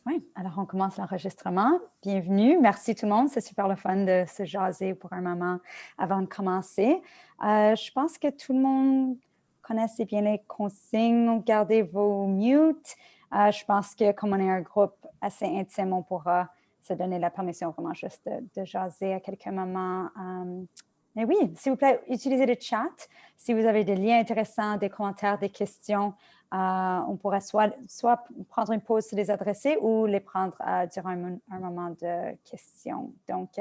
Oui, alors on commence l'enregistrement. Bienvenue. Merci tout le monde. C'est super le fun de se jaser pour un moment avant de commencer. Je pense que tout le monde connaissait bien les consignes. Gardez vos mutes. Je pense que comme on est un groupe assez intime, on pourra se donner la permission vraiment juste de jaser à quelques moments. Mais oui, s'il vous plaît, utilisez le chat. Si vous avez des liens intéressants, des commentaires, des questions, on pourrait soit prendre une pause sur les adresser ou les prendre durant un moment de questions. Donc,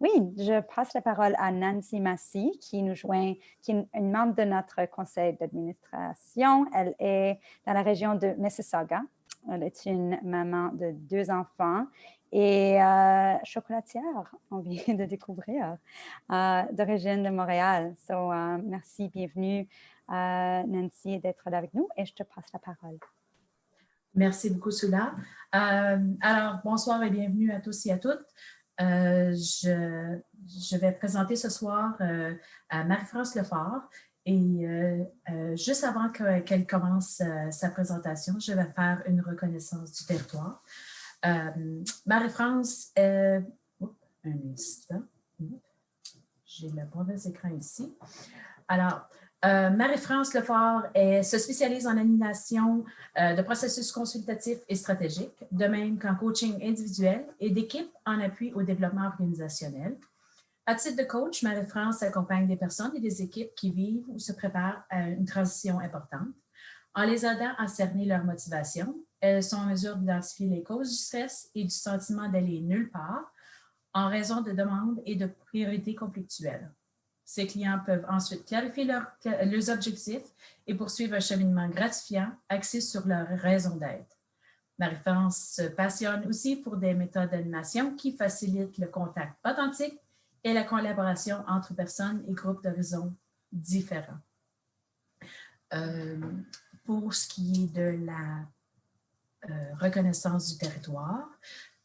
oui, je passe la parole à Nancy Massy qui nous joint, qui est une membre de notre conseil d'administration. Elle est dans la région de Mississauga. Elle est une maman de 2 enfants et chocolatière, on vient de découvrir, d'origine de Montréal. Merci, bienvenue. Nancy, d'être là avec nous et je te passe la parole. Merci beaucoup, Sula. Alors, bonsoir et bienvenue à tous et à toutes. Je vais présenter ce soir Marie-France Lefort et juste avant qu'elle commence sa présentation, je vais faire une reconnaissance du territoire. Marie-France, un instant, j'ai le mauvais écran ici. Alors, Marie-France Lefort se spécialise en animation de processus consultatifs et stratégiques, de même qu'en coaching individuel et d'équipe en appui au développement organisationnel. À titre de coach, Marie-France accompagne des personnes et des équipes qui vivent ou se préparent à une transition importante. En les aidant à cerner leur motivation, elles sont en mesure d'identifier les causes du stress et du sentiment d'aller nulle part en raison de demandes et de priorités conflictuelles. Ces clients peuvent ensuite clarifier leurs objectifs et poursuivre un cheminement gratifiant axé sur leur raison d'être. Marie-France se passionne aussi pour des méthodes d'animation qui facilitent le contact authentique et la collaboration entre personnes et groupes d'horizons différents. Pour ce qui est de la reconnaissance du territoire,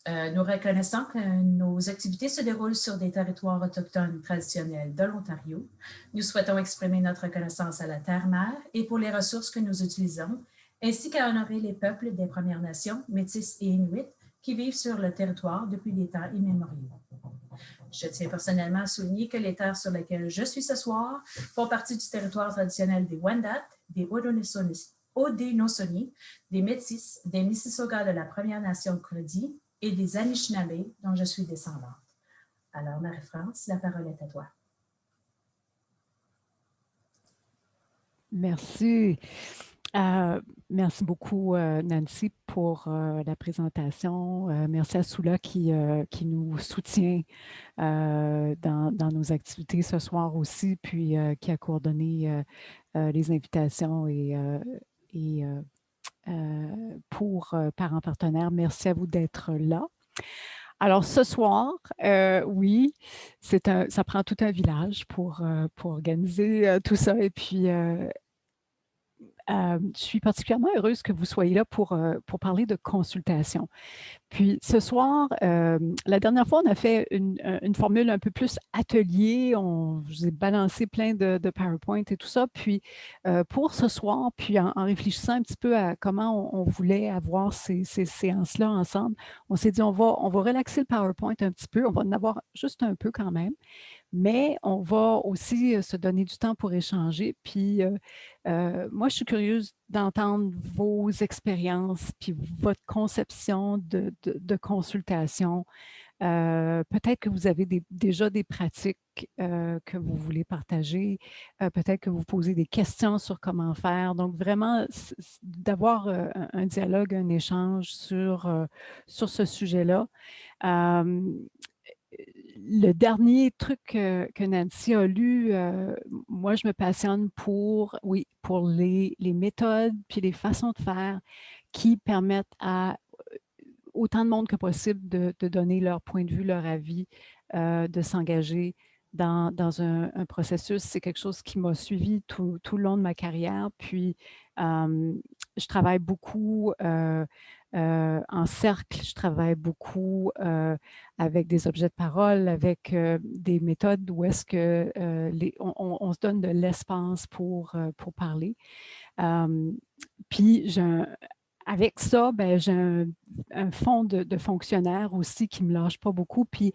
nous reconnaissons que nos activités se déroulent sur des territoires autochtones traditionnels de l'Ontario. Nous souhaitons exprimer notre reconnaissance à la Terre-Mère et pour les ressources que nous utilisons, ainsi qu'à honorer les peuples des Premières Nations, Métis et Inuits, qui vivent sur le territoire depuis des temps immémoriaux. Je tiens personnellement à souligner que les terres sur lesquelles je suis ce soir font partie du territoire traditionnel des Wendat, des Haudenosaunee, des Métis, des Mississauga de la Première Nation Cree et des Anishinaabe dont je suis descendante. Alors, Marie-France, la parole est à toi. Merci. Merci beaucoup, Nancy, pour la présentation. Merci à Sula qui nous soutient dans nos activités ce soir aussi, puis qui a coordonné les invitations et pour Parents Partenaires. Merci à vous d'être là. Alors, ce soir, oui, ça prend tout un village pour organiser tout ça. Et puis, je suis particulièrement heureuse que vous soyez là pour parler de consultation. Puis ce soir, la dernière fois, on a fait une formule un peu plus atelier. Je vous ai balancé plein de PowerPoint et tout ça. Puis pour ce soir, puis en réfléchissant un petit peu à comment on voulait avoir ces séances-là ensemble, on s'est dit on va relaxer le PowerPoint un petit peu. On va en avoir juste un peu quand même. Mais on va aussi se donner du temps pour échanger. Puis moi, je suis curieuse d'entendre vos expériences, puis votre conception de consultation. Peut-être que vous avez déjà des pratiques que vous voulez partager. Peut-être que vous posez des questions sur comment faire. Donc, vraiment, d'avoir un dialogue, un échange sur ce sujet-là. Le dernier truc que Nancy a lu, moi, je me passionne pour les méthodes puis les façons de faire qui permettent à autant de monde que possible de donner leur point de vue, leur avis, de s'engager dans un processus. C'est quelque chose qui m'a suivi tout le long de ma carrière. Puis, je travaille beaucoup en cercle, je travaille beaucoup avec des objets de parole, avec des méthodes où est-ce que on se donne de l'espace pour parler. Puis, avec ça, ben, j'ai un un fond de fonctionnaire aussi qui ne me lâche pas beaucoup. Puis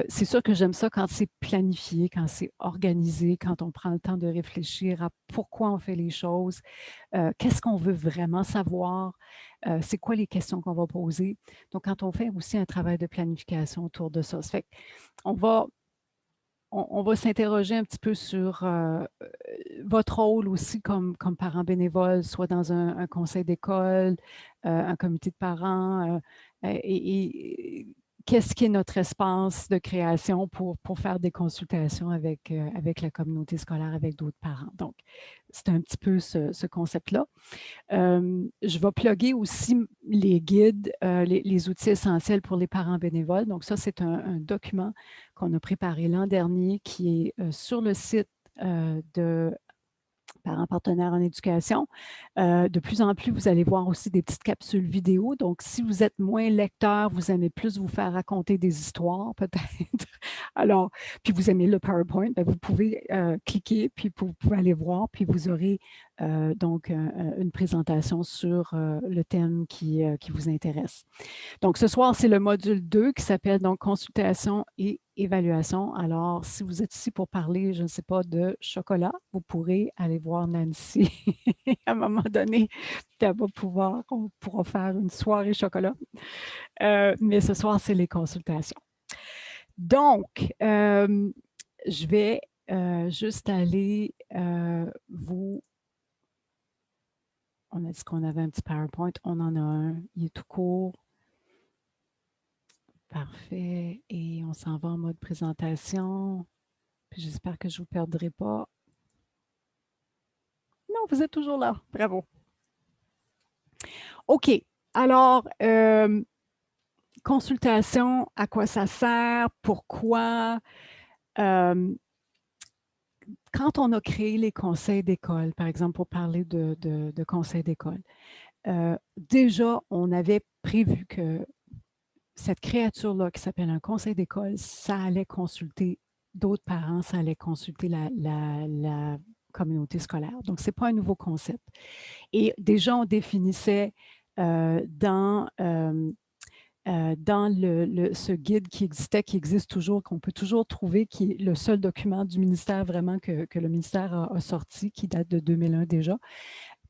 c'est sûr que j'aime ça quand c'est planifié, quand c'est organisé, quand on prend le temps de réfléchir à pourquoi on fait les choses, qu'est-ce qu'on veut vraiment savoir, c'est quoi les questions qu'on va poser. Donc, quand on fait aussi un travail de planification autour de ça, ça fait qu'on va on va s'interroger un petit peu sur votre rôle aussi comme parent bénévole, soit dans un conseil d'école, un comité de parents, et qu'est-ce qui est notre espace de création pour faire des consultations avec la communauté scolaire, avec d'autres parents. Donc, c'est un petit peu ce concept-là. Je vais plugger aussi les guides, les outils essentiels pour les parents bénévoles. Donc ça, c'est un document qu'on a préparé l'an dernier qui est sur le site de Parents partenaires en éducation. De plus en plus, vous allez voir aussi des petites capsules vidéo. Donc, si vous êtes moins lecteur, vous aimez plus vous faire raconter des histoires, peut-être. Alors, puis vous aimez le PowerPoint, bien, vous pouvez cliquer, puis vous pouvez aller voir, puis vous aurez donc une présentation sur le thème qui vous intéresse. Donc, ce soir, c'est le module 2 qui s'appelle donc consultation et évaluation. Alors, si vous êtes ici pour parler, je ne sais pas, de chocolat, vous pourrez aller voir Nancy à un moment donné. Elle va pouvoir, on pourra faire une soirée chocolat. Mais ce soir, c'est les consultations. Donc, je vais juste aller vous... On a dit qu'on avait un petit PowerPoint. On en a un. Il est tout court. Parfait. Et on s'en va en mode présentation. Puis j'espère que je ne vous perdrai pas. Non, vous êtes toujours là. Bravo. OK. Alors, consultation, à quoi ça sert? Pourquoi? Quand on a créé les conseils d'école, par exemple, pour parler de conseils d'école, déjà, on avait prévu que cette créature-là qui s'appelle un conseil d'école, ça allait consulter d'autres parents, ça allait consulter la communauté scolaire. Donc, ce n'est pas un nouveau concept. Et déjà, on définissait dans ce guide qui existait, qui existe toujours, qu'on peut toujours trouver, qui est le seul document du ministère vraiment que le ministère a sorti, qui date de 2001 déjà.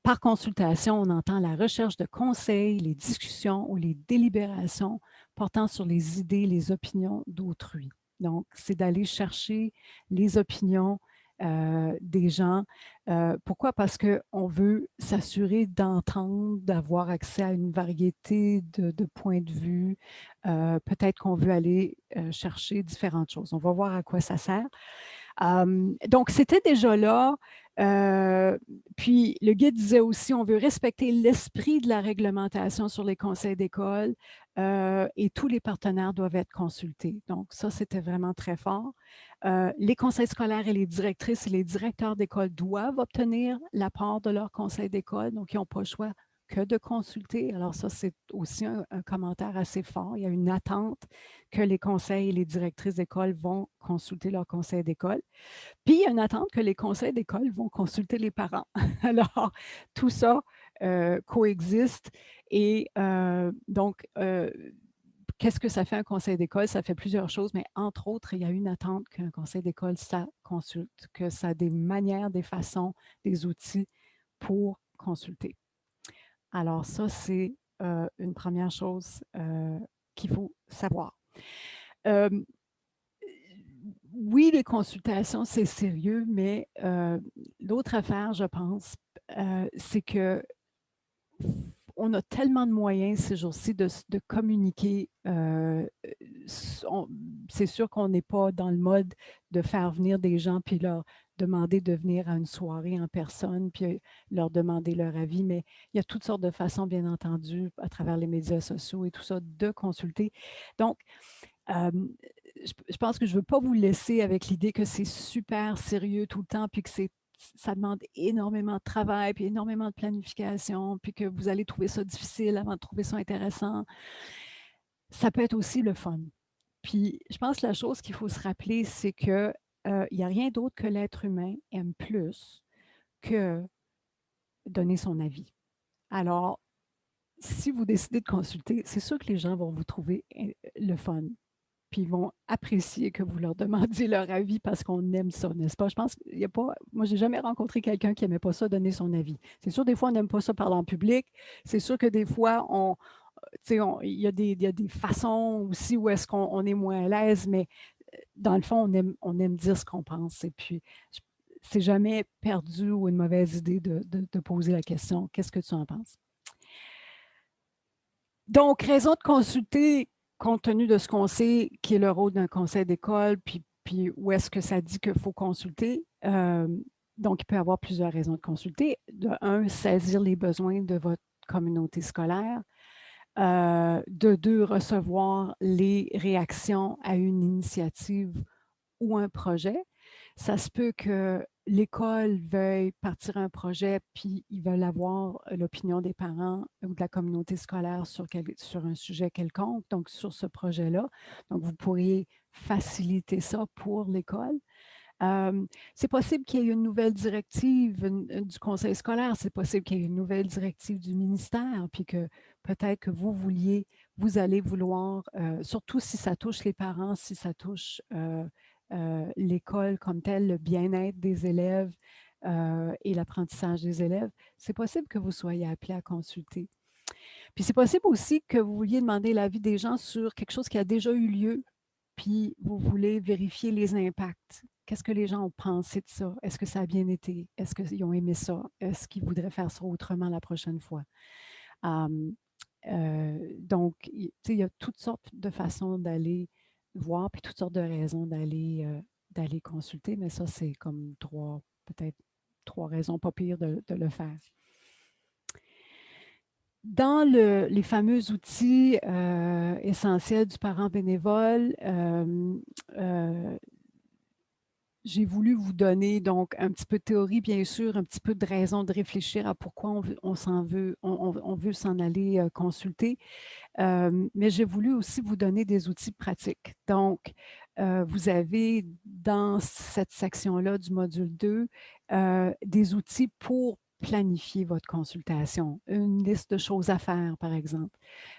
Par consultation, on entend la recherche de conseils, les discussions ou les délibérations portant sur les idées, les opinions d'autrui. Donc, c'est d'aller chercher les opinions des gens. Pourquoi? Parce qu'on veut s'assurer d'entendre, d'avoir accès à une variété de points de vue. Peut-être qu'on veut aller chercher différentes choses. On va voir à quoi ça sert. Donc, c'était déjà là. Puis, le guide disait aussi, on veut respecter l'esprit de la réglementation sur les conseils d'école et tous les partenaires doivent être consultés. Donc, ça, c'était vraiment très fort. Les conseils scolaires et les directrices et les directeurs d'école doivent obtenir l'apport de leur conseil d'école. Donc, ils n'ont pas le choix que de consulter. Alors ça, c'est aussi un commentaire assez fort. Il y a une attente que les conseils et les directrices d'école vont consulter leur conseil d'école. Puis, il y a une attente que les conseils d'école vont consulter les parents. Alors, tout ça coexiste. Et donc, qu'est-ce que ça fait un conseil d'école? Ça fait plusieurs choses, mais entre autres, il y a une attente qu'un conseil d'école, ça consulte, que ça a des manières, des façons, des outils pour consulter. Alors, ça, c'est une première chose qu'il faut savoir. Oui, les consultations, c'est sérieux, mais l'autre affaire, je pense, c'est que on a tellement de moyens ces jours-ci de communiquer. C'est sûr qu'on n'est pas dans le mode de faire venir des gens puis leur demander de venir à une soirée en personne puis leur demander leur avis, mais il y a toutes sortes de façons, bien entendu, à travers les médias sociaux et tout ça, de consulter. Donc, je pense que je ne veux pas vous laisser avec l'idée que c'est super sérieux tout le temps puis que ça demande énormément de travail, puis énormément de planification, puis que vous allez trouver ça difficile avant de trouver ça intéressant. Ça peut être aussi le fun. Puis, je pense que la chose qu'il faut se rappeler, c'est qu'il n'y a rien d'autre que l'être humain aime plus que donner son avis. Alors, si vous décidez de consulter, c'est sûr que les gens vont vous trouver le fun. Puis ils vont apprécier que vous leur demandiez leur avis parce qu'on aime ça, n'est-ce pas? Je pense qu'il n'y a pas. Moi, j'ai jamais rencontré quelqu'un qui n'aimait pas ça, donner son avis. C'est sûr, des fois, on n'aime pas ça parler en public. C'est sûr que des fois, il y a des façons aussi où est-ce qu'on est moins à l'aise, mais dans le fond, on aime dire ce qu'on pense. Et puis, c'est jamais perdu ou une mauvaise idée de poser la question. Qu'est-ce que tu en penses? Donc, raison de consulter, compte tenu de ce qu'on sait qui est le rôle d'un conseil d'école, puis où est-ce que ça dit qu'il faut consulter. Donc, il peut y avoir plusieurs raisons de consulter. De un, saisir les besoins de votre communauté scolaire. De deux, recevoir les réactions à une initiative ou un projet. Ça se peut que l'école veuille partir un projet, puis ils veulent avoir l'opinion des parents ou de la communauté scolaire sur un sujet quelconque, donc sur ce projet-là. Donc, vous pourriez faciliter ça pour l'école. C'est possible qu'il y ait une nouvelle directive du conseil scolaire, c'est possible qu'il y ait une nouvelle directive du ministère, puis que peut-être que vous allez vouloir, surtout si ça touche les parents, si ça touche l'école comme telle, le bien-être des élèves et l'apprentissage des élèves, c'est possible que vous soyez appelé à consulter. Puis c'est possible aussi que vous vouliez demander l'avis des gens sur quelque chose qui a déjà eu lieu, puis vous voulez vérifier les impacts. Qu'est-ce que les gens ont pensé de ça? Est-ce que ça a bien été? Est-ce qu'ils ont aimé ça? Est-ce qu'ils voudraient faire ça autrement la prochaine fois? Donc, il y a toutes sortes de façons d'aller voir, puis toutes sortes de raisons d'aller consulter, mais ça, c'est comme peut-être trois raisons pas pires de le faire. Dans les fameux outils essentiels du parent bénévole, j'ai voulu vous donner donc un petit peu de théorie, bien sûr, un petit peu de raison de réfléchir à pourquoi on veut s'en aller consulter. Mais j'ai voulu aussi vous donner des outils pratiques. Donc, vous avez dans cette section-là du module 2 des outils pour planifier votre consultation, une liste de choses à faire, par exemple.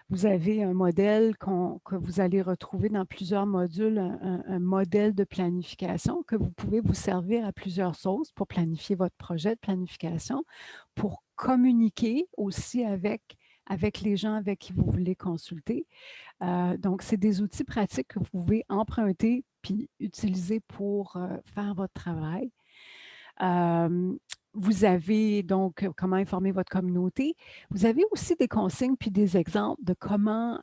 Vous avez un modèle que vous allez retrouver dans plusieurs modules, un modèle de planification que vous pouvez vous servir à plusieurs sources pour planifier votre projet de planification, pour communiquer aussi avec les gens avec qui vous voulez consulter. Donc, c'est des outils pratiques que vous pouvez emprunter puis utiliser pour faire votre travail. Vous avez donc comment informer votre communauté. Vous avez aussi des consignes puis des exemples de comment,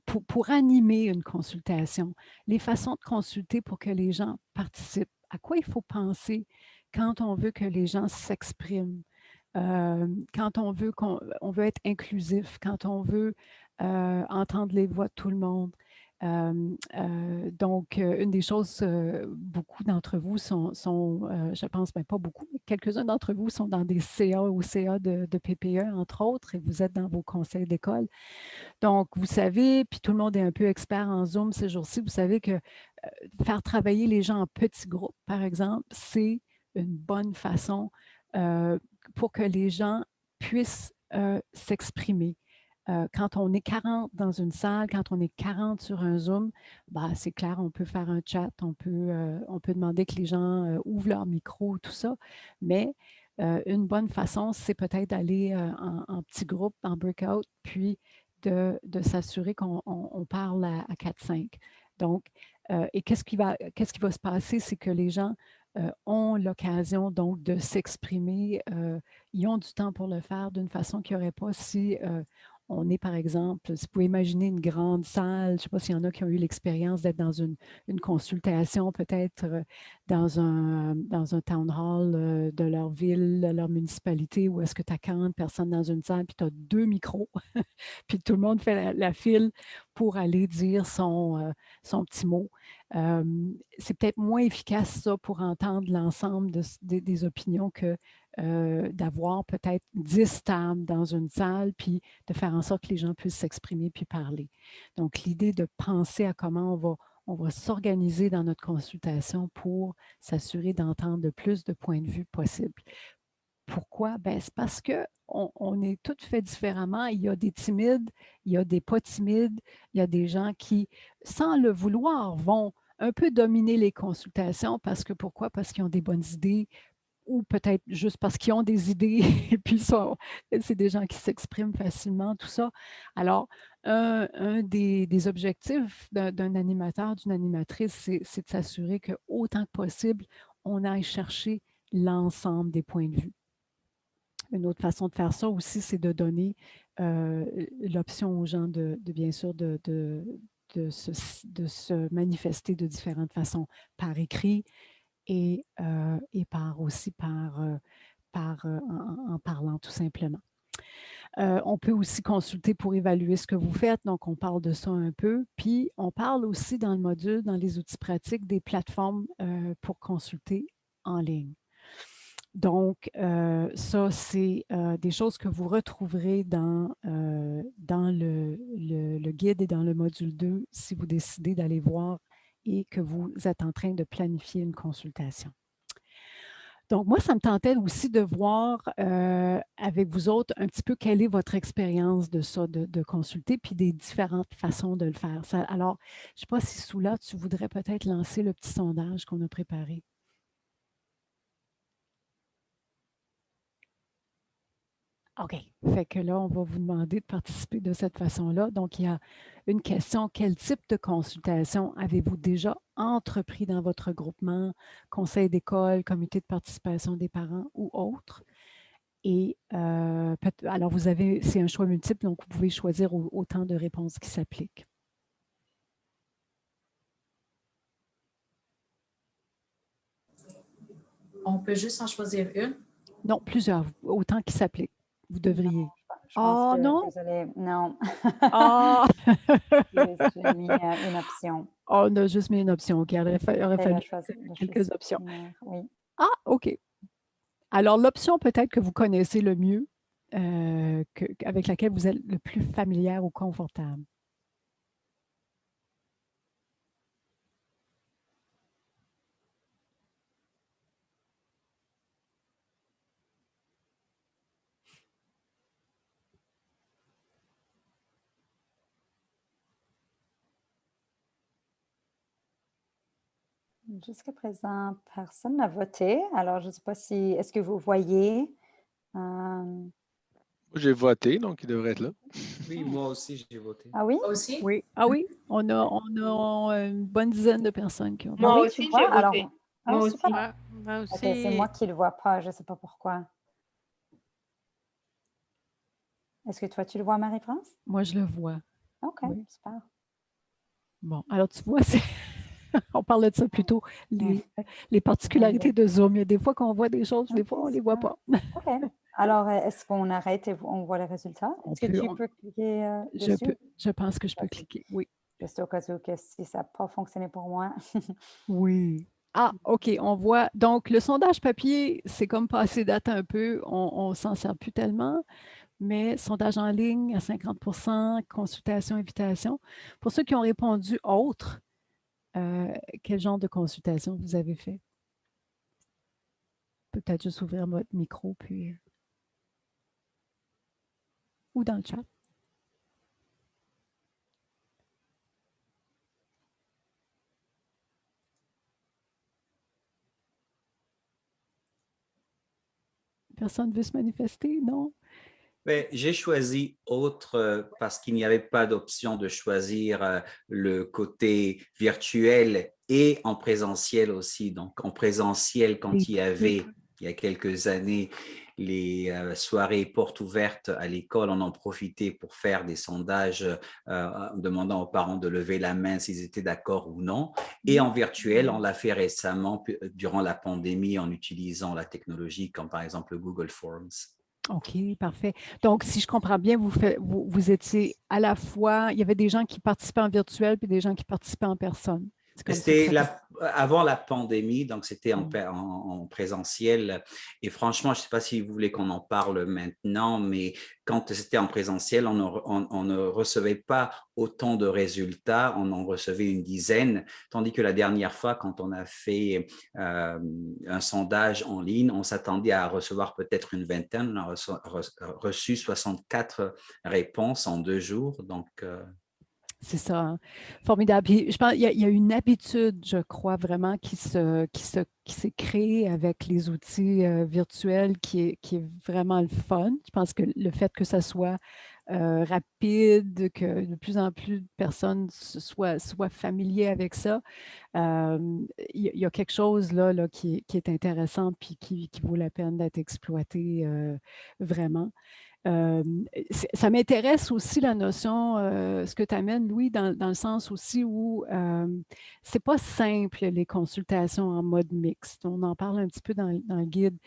pour animer une consultation, les façons de consulter pour que les gens participent. À quoi il faut penser quand on veut que les gens s'expriment, quand on veut être inclusif, quand on veut entendre les voix de tout le monde. Donc, une des choses, beaucoup d'entre vous sont je pense, pas beaucoup, mais quelques-uns d'entre vous sont dans des CA ou CA de PPE, entre autres, et vous êtes dans vos conseils d'école. Donc, vous savez, puis tout le monde est un peu expert en Zoom ces jours-ci, vous savez que faire travailler les gens en petits groupes, par exemple, c'est une bonne façon pour que les gens puissent s'exprimer. Quand on est 40 dans une salle, quand on est 40 sur un Zoom, c'est clair, on peut faire un chat, on peut demander que les gens ouvrent leur micro, tout ça, mais une bonne façon, c'est peut-être d'aller en petit groupe, en breakout, puis de s'assurer qu'on parle à 4-5. Donc, et qu'est-ce qui va se passer, c'est que les gens ont l'occasion donc de s'exprimer, ils ont du temps pour le faire d'une façon qu'il n'y aurait pas si on est, par exemple, si vous pouvez imaginer une grande salle, je ne sais pas s'il y en a qui ont eu l'expérience d'être dans une consultation, peut-être dans un town hall de leur ville, de leur municipalité, où est-ce que tu as 40 personnes dans une salle, puis tu as 2 micros, puis tout le monde fait la file pour aller dire son petit mot. C'est peut-être moins efficace, ça, pour entendre l'ensemble des opinions que d'avoir peut-être 10 tables dans une salle, puis de faire en sorte que les gens puissent s'exprimer puis parler. Donc, l'idée de penser à comment on va s'organiser dans notre consultation pour s'assurer d'entendre le plus de points de vue possible. Pourquoi? Ben, c'est parce qu'on est tous faits différemment. Il y a des timides, il y a des pas timides, il y a des gens qui, sans le vouloir, vont un peu dominer les consultations parce que pourquoi? Parce qu'ils ont des bonnes idées ou peut-être juste parce qu'ils ont des idées et puis c'est des gens qui s'expriment facilement, tout ça. Alors, un des objectifs d'un animateur, d'une animatrice, c'est de s'assurer qu'autant que possible, on aille chercher l'ensemble des points de vue. Une autre façon de faire ça aussi, c'est de donner l'option aux gens bien sûr, de se manifester de différentes façons, par écrit et aussi en parlant tout simplement. On peut aussi consulter pour évaluer ce que vous faites, donc on parle de ça un peu. Puis on parle aussi dans le module, dans les outils pratiques, des plateformes pour consulter en ligne. Donc, ça, c'est des choses que vous retrouverez dans le guide et dans le module 2 si vous décidez d'aller voir et que vous êtes en train de planifier une consultation. Donc, moi, ça me tentait aussi de voir avec vous autres un petit peu quelle est votre expérience de ça, de consulter, puis des différentes façons de le faire. Alors, je ne sais pas si Soula, tu voudrais peut-être lancer le petit sondage qu'on a préparé. OK. Fait que là, on va vous demander de participer de cette façon-là. Donc, il y a une question. Quel type de consultation avez-vous déjà entrepris dans votre groupement, conseil d'école, comité de participation des parents ou autre? Et alors, c'est un choix multiple, donc vous pouvez choisir autant de réponses qui s'appliquent. On peut juste en choisir une? Non, plusieurs, autant qui s'appliquent. Vous devriez. Je pense que, non? désolée, non. Ah! J'ai mis une option. On a juste mis une option. OK, il aurait fallu quelques options. Oui. Ah, OK. Alors, l'option peut-être que vous connaissez le mieux, avec laquelle vous êtes le plus familière ou confortable. Jusqu'à présent, personne n'a voté. Alors, je ne sais pas si, est-ce que vous voyez? J'ai voté, donc il devrait être là. Oui, moi aussi, j'ai voté. Ah oui? Moi aussi? Oui. Ah oui, on a une bonne dizaine de personnes qui ont voté. Moi oui, aussi, tu vois? j'ai voté. Alors, Moi aussi. super. Moi aussi. OK, c'est moi qui ne le vois pas. Je ne sais pas pourquoi. Est-ce que toi, tu le vois, Marie-France? Moi, je le vois. OK, Oui. super. Bon, alors tu vois, on parlait de ça plus tôt, les particularités de Zoom. Il y a des fois qu'on voit des choses, des fois on ne les voit pas. OK. Alors, est-ce qu'on arrête et on voit les résultats? Est-ce que tu peux cliquer dessus? Je pense que je peux cliquer, oui. Juste au cas où que si ça n'a pas fonctionné pour moi. Oui. Ah, OK, on voit. Donc, le sondage papier, c'est comme passé date un peu. On ne s'en sert plus tellement. Mais sondage en ligne à 50%, consultation, invitation. Pour ceux qui ont répondu autre, quel genre de consultation vous avez fait? Peut-être juste ouvrir votre micro, puis... ou dans le chat. Personne ne veut se manifester, non? J'ai choisi autre parce qu'il n'y avait pas d'option de choisir le côté virtuel et en présentiel aussi. Donc, en présentiel, quand il y avait, il y a quelques années, les soirées portes ouvertes à l'école, on en profitait pour faire des sondages demandant aux parents de lever la main s'ils étaient d'accord ou non. Et en virtuel, on l'a fait récemment durant la pandémie en utilisant la technologie comme par exemple Google Forms. OK, parfait. Donc, si je comprends bien, vous étiez à la fois, il y avait des gens qui participaient en virtuel puis des gens qui participaient en personne. avant la pandémie, donc c'était en présentiel. Et franchement, je ne sais pas si vous voulez qu'on en parle maintenant, mais quand c'était en présentiel, on ne recevait pas autant de résultats, on en recevait une dizaine, tandis que la dernière fois, quand on a fait un sondage en ligne, on s'attendait à recevoir peut-être une vingtaine, on a reçu 64 réponses en 2 jours, donc… C'est ça, hein. Formidable. Puis je pense qu'il y a une habitude, je crois vraiment, qui s'est créée avec les outils virtuels qui est vraiment le fun. Je pense que le fait que ça soit rapide, que de plus en plus de personnes soient familiers avec ça, il y a quelque chose là qui est intéressant puis qui vaut la peine d'être exploité vraiment. Ça m'intéresse aussi la notion, ce que tu amènes, Louis, dans le sens aussi où c'est pas simple les consultations en mode mixte. On en parle un petit peu dans le guide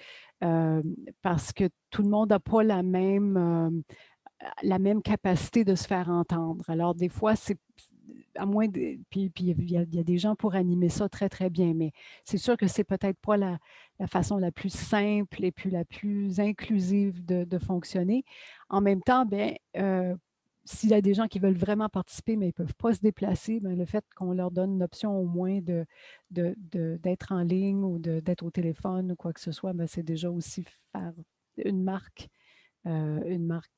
parce que tout le monde n'a pas la même capacité de se faire entendre. Alors, des fois, c'est à moins de. Puis il y a des gens pour animer ça très, très bien, mais c'est sûr que c'est peut-être pas la façon la plus simple et puis la plus inclusive de fonctionner. En même temps, bien, s'il y a des gens qui veulent vraiment participer, mais ils ne peuvent pas se déplacer, bien, le fait qu'on leur donne une option au moins d'être en ligne ou d'être au téléphone ou quoi que ce soit, bien, c'est déjà aussi faire une marque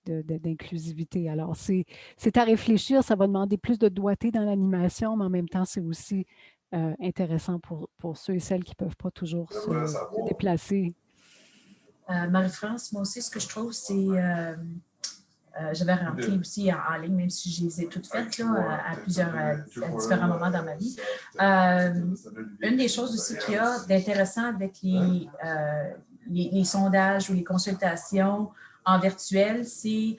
d'inclusivité. Alors, c'est à réfléchir, ça va demander plus de doigté dans l'animation, mais en même temps, c'est aussi intéressant pour ceux et celles qui ne peuvent pas toujours se déplacer. Marie-France, moi aussi, ce que je trouve, c'est… j'avais rempli aussi en ligne, même si je les ai toutes faites là, à différents moments dans ma vie. Une des choses aussi qu'il y a d'intéressant avec les sondages ou les consultations en virtuel, c'est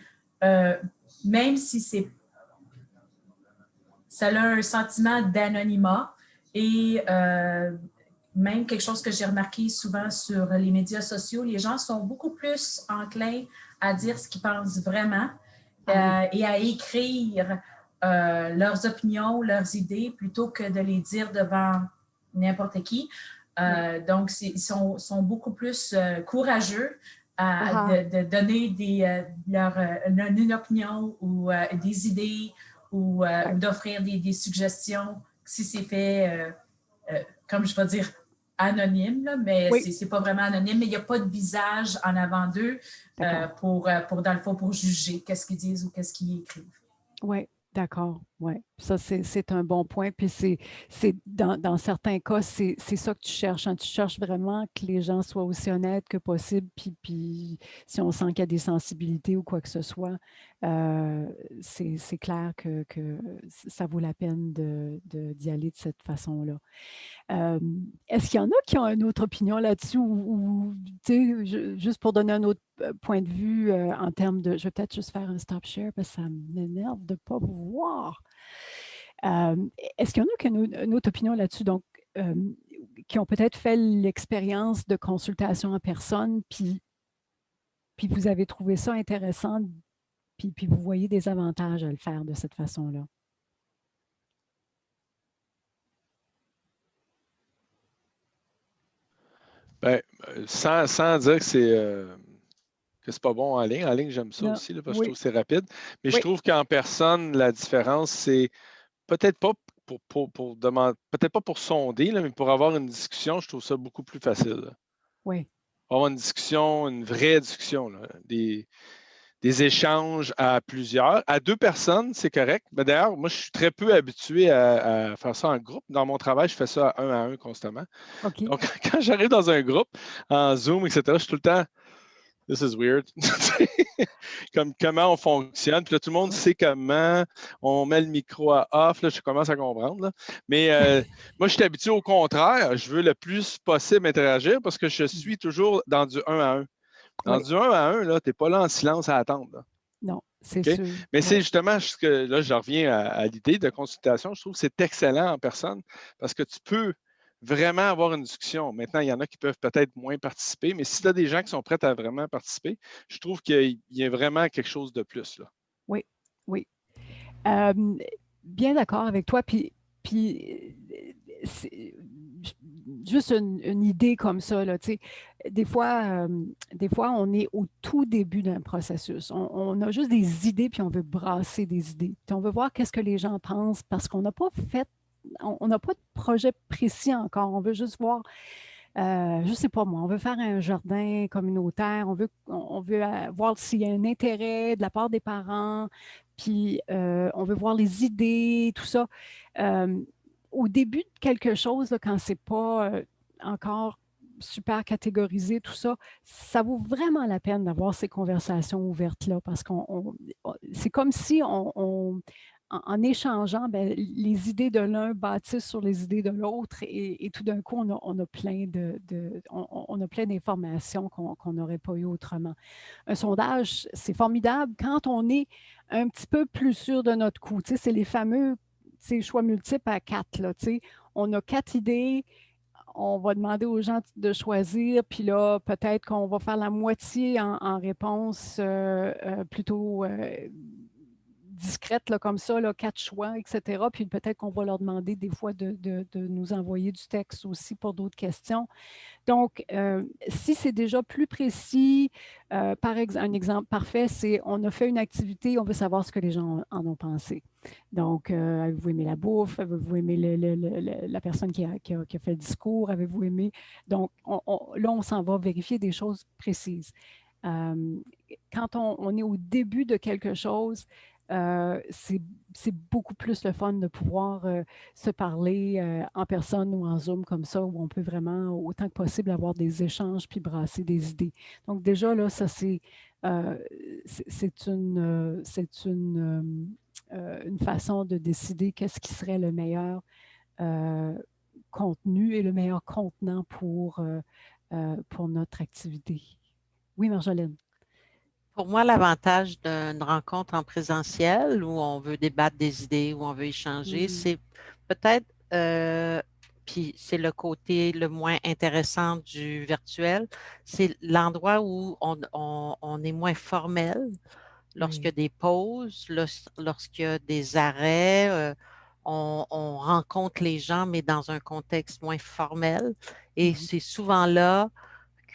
même si ça a un sentiment d'anonymat et même quelque chose que j'ai remarqué souvent sur les médias sociaux, les gens sont beaucoup plus enclins à dire ce qu'ils pensent vraiment et à écrire leurs opinions, leurs idées, plutôt que de les dire devant n'importe qui. Donc, ils sont beaucoup plus courageux de donner une opinion ou des idées ou d'offrir des suggestions si c'est fait, comme je vais dire, anonyme, là, mais c'est pas vraiment anonyme, mais il n'y a pas de visage en avant d'eux dans le fond, pour juger qu'est-ce qu'ils disent ou qu'est-ce qu'ils écrivent. Oui, d'accord. Oui, ça, c'est un bon point. Puis dans certains cas, c'est ça que tu cherches, hein. Tu cherches vraiment que les gens soient aussi honnêtes que possible. Puis si on sent qu'il y a des sensibilités ou quoi que ce soit, c'est clair que ça vaut la peine d'y aller de cette façon-là. Est-ce qu'il y en a qui ont une autre opinion là-dessus ou juste pour donner un autre point de vue en termes de… Je vais peut-être juste faire un stop share parce que ça m'énerve de ne pas vous voir. Est-ce qu'il y en a qui ont une autre opinion là-dessus, donc qui ont peut-être fait l'expérience de consultation en personne, puis vous avez trouvé ça intéressant, puis vous voyez des avantages à le faire de cette façon-là? Bien, sans dire que c'est pas bon en ligne. En ligne, j'aime ça Non. aussi, là, parce que Oui. je trouve que c'est rapide. Mais Oui. je trouve qu'en personne, la différence, c'est peut-être pas pour demander, peut-être pas pour sonder, là, mais pour avoir une discussion, je trouve ça beaucoup plus facile, là. Oui. Avoir une discussion, une vraie discussion, là, des échanges à plusieurs. À 2 personnes, c'est correct. Mais d'ailleurs, moi, je suis très peu habitué à faire ça en groupe. Dans mon travail, je fais ça 1 à 1 constamment. OK. Donc, quand j'arrive dans un groupe, en Zoom, etc., je suis tout le temps « This is weird ». Comme comment on fonctionne. Puis là, tout le monde sait comment on met le micro à off. Là, je commence à comprendre, là. Mais moi, je suis habitué au contraire. Je veux le plus possible interagir parce que je suis toujours dans du 1 à 1. Dans du 1 à 1, tu n'es pas là en silence à attendre, là. Non, c'est Okay? sûr. Mais c'est justement ce que là, je reviens à l'idée de consultation. Je trouve que c'est excellent en personne parce que tu peux vraiment avoir une discussion. Maintenant, il y en a qui peuvent peut-être moins participer, mais si tu as des gens qui sont prêts à vraiment participer, je trouve qu'il y a vraiment quelque chose de plus, là. Oui, oui. Bien d'accord avec toi. Puis juste une idée comme ça, là, tu sais. Des fois, on est au tout début d'un processus. On a juste des idées, puis on veut brasser des idées. Puis on veut voir qu'est-ce que les gens pensent parce qu'on n'a pas fait, on n'a pas de projet précis encore. On veut juste voir, je ne sais pas moi, on veut faire un jardin communautaire, on veut voir s'il y a un intérêt de la part des parents, puis on veut voir les idées, tout ça. Euh, Au début de quelque chose, là, quand c'est pas encore super catégorisé, tout ça, ça vaut vraiment la peine d'avoir ces conversations ouvertes-là parce c'est comme si en échangeant, ben, les idées de l'un bâtissent sur les idées de l'autre et tout d'un coup, on a plein on a plein d'informations qu'on n'aurait pas eu autrement. Un sondage, c'est formidable quand on est un petit peu plus sûr de notre coup. Tu sais, c'est les fameux choix multiples à 4. Là, tu sais. On a 4 idées, on va demander aux gens de choisir, puis là, peut-être qu'on va faire la moitié en réponse plutôt discrète, là, comme ça, là, 4 choix, etc. Puis peut-être qu'on va leur demander des fois de nous envoyer du texte aussi pour d'autres questions. Donc, si c'est déjà plus précis, un exemple parfait, c'est on a fait une activité, on veut savoir ce que les gens en ont pensé. Donc, avez-vous aimé la bouffe? Avez-vous aimé la personne qui a fait le discours? Avez-vous aimé? Donc, là, on s'en va vérifier des choses précises. Quand on est au début de quelque chose, c'est beaucoup plus le fun de pouvoir se parler en personne ou en Zoom comme ça, où on peut vraiment, autant que possible, avoir des échanges puis brasser des idées. Donc déjà, là, ça, une façon de décider qu'est-ce qui serait le meilleur euh, contenu et le meilleur contenant pour notre activité. Oui, Marjolaine. Pour moi, l'avantage d'une rencontre en présentiel où on veut débattre des idées, où on veut échanger, c'est peut-être, puis c'est le côté le moins intéressant du virtuel, c'est l'endroit où on est moins formel lorsqu'il y a des pauses, lorsqu'il y a des arrêts. On rencontre les gens, mais dans un contexte moins formel. Et c'est souvent là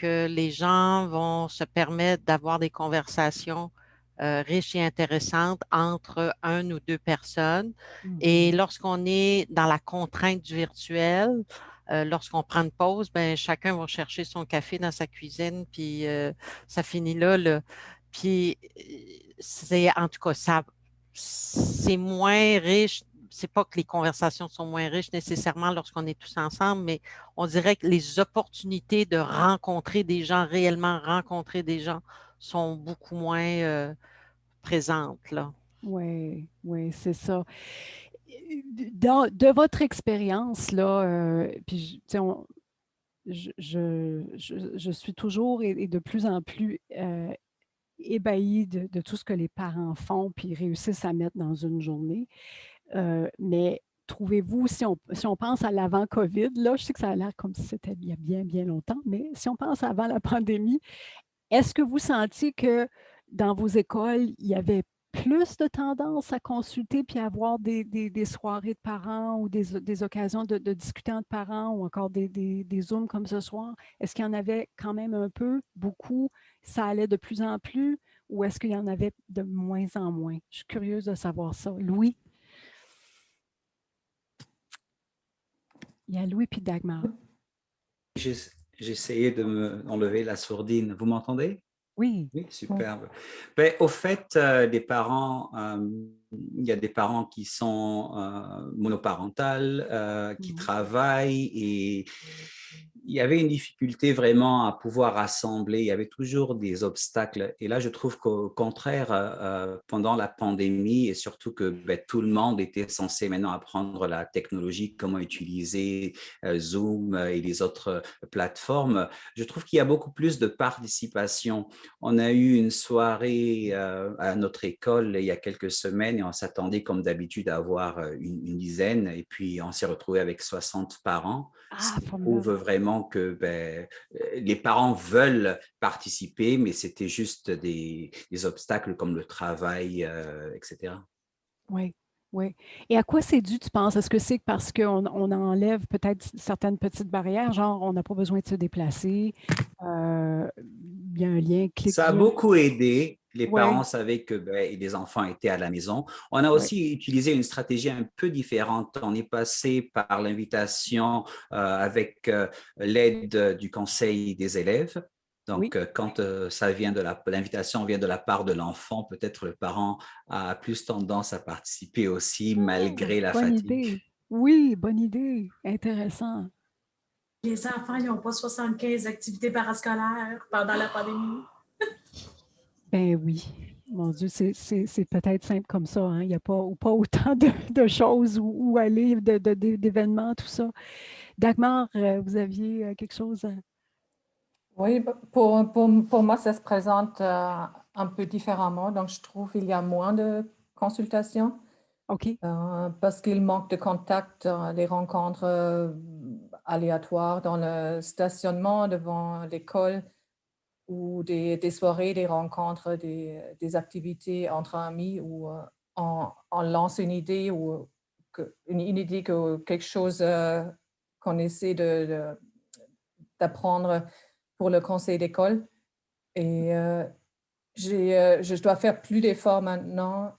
que les gens vont se permettre d'avoir des conversations riches et intéressantes entre une ou deux personnes. Et lorsqu'on est dans la contrainte du virtuel, lorsqu'on prend une pause, ben, chacun va chercher son café dans sa cuisine, puis ça finit là. Puis, c'est en tout cas, c'est moins riche. C'est pas que les conversations sont moins riches nécessairement lorsqu'on est tous ensemble, mais on dirait que les opportunités de rencontrer des gens, réellement rencontrer des gens, sont beaucoup moins présentes, là. Oui, oui, c'est ça. De votre expérience, là, puis je suis toujours et de plus en plus ébahie de tout ce que les parents font puis réussissent à mettre dans une journée. Mais trouvez-vous, si on pense à l'avant-COVID, là, je sais que ça a l'air comme si c'était il y a bien, bien longtemps, mais si on pense avant la pandémie, est-ce que vous sentiez que dans vos écoles, il y avait plus de tendance à consulter puis à avoir des soirées de parents ou des occasions de discuter entre parents ou encore des Zooms comme ce soir? Est-ce qu'il y en avait quand même un peu, beaucoup? Ça allait de plus en plus ou est-ce qu'il y en avait de moins en moins? Je suis curieuse de savoir ça. Louis? Il y a Louis puis Dagmar. J'ai essayé de m'enlever la sourdine. Vous m'entendez? Oui. Oui, superbe. Ben, au fait, les parents, il y a des parents qui sont monoparentales, qui travaillent et il y avait une difficulté vraiment à pouvoir rassembler. Il y avait toujours des obstacles. Et là, je trouve qu'au contraire, pendant la pandémie et surtout que ben, tout le monde était censé maintenant apprendre la technologie, comment utiliser Zoom et les autres plateformes, je trouve qu'il y a beaucoup plus de participation. On a eu une soirée à notre école il y a quelques semaines et on s'attendait comme d'habitude à avoir une dizaine et puis on s'est retrouvé avec 60 parents. Ça prouve vraiment que ben, les parents veulent participer, mais c'était juste des obstacles comme le travail, etc. Oui, Oui. Et à quoi c'est dû, tu penses? Est-ce que c'est parce qu'on enlève peut-être certaines petites barrières, genre on n'a pas besoin de se déplacer, il y a un lien clic Ça a vient. beaucoup aidé. Les parents Oui, savaient que les enfants étaient à la maison. On a oui, aussi utilisé une stratégie un peu différente. On est passé par l'invitation avec l'aide du conseil des élèves. oui. Donc, quand ça vient de l'invitation vient de la part de l'enfant, peut-être le parent a plus tendance à participer aussi Ah, malgré la bonne fatigue. idée. Oui, bonne idée. Intéressant. Les enfants, ils n'ont pas 75 activités parascolaires pendant la pandémie. Ben oui. Mon Dieu, c'est peut-être simple comme ça, hein. Il n'y a pas autant de choses où aller, d'événements, tout ça. Dagmar, vous aviez quelque chose à... Oui, pour moi, ça se présente un peu différemment. Donc, je trouve qu'il y a moins de consultations OK. parce qu'il manque de contact, les rencontres aléatoires dans le stationnement devant l'école ou des soirées, des rencontres, des activités entre amis où on lance une idée ou une idée que quelque chose qu'on essaie d'apprendre pour le conseil d'école. Et je dois faire plus d'efforts maintenant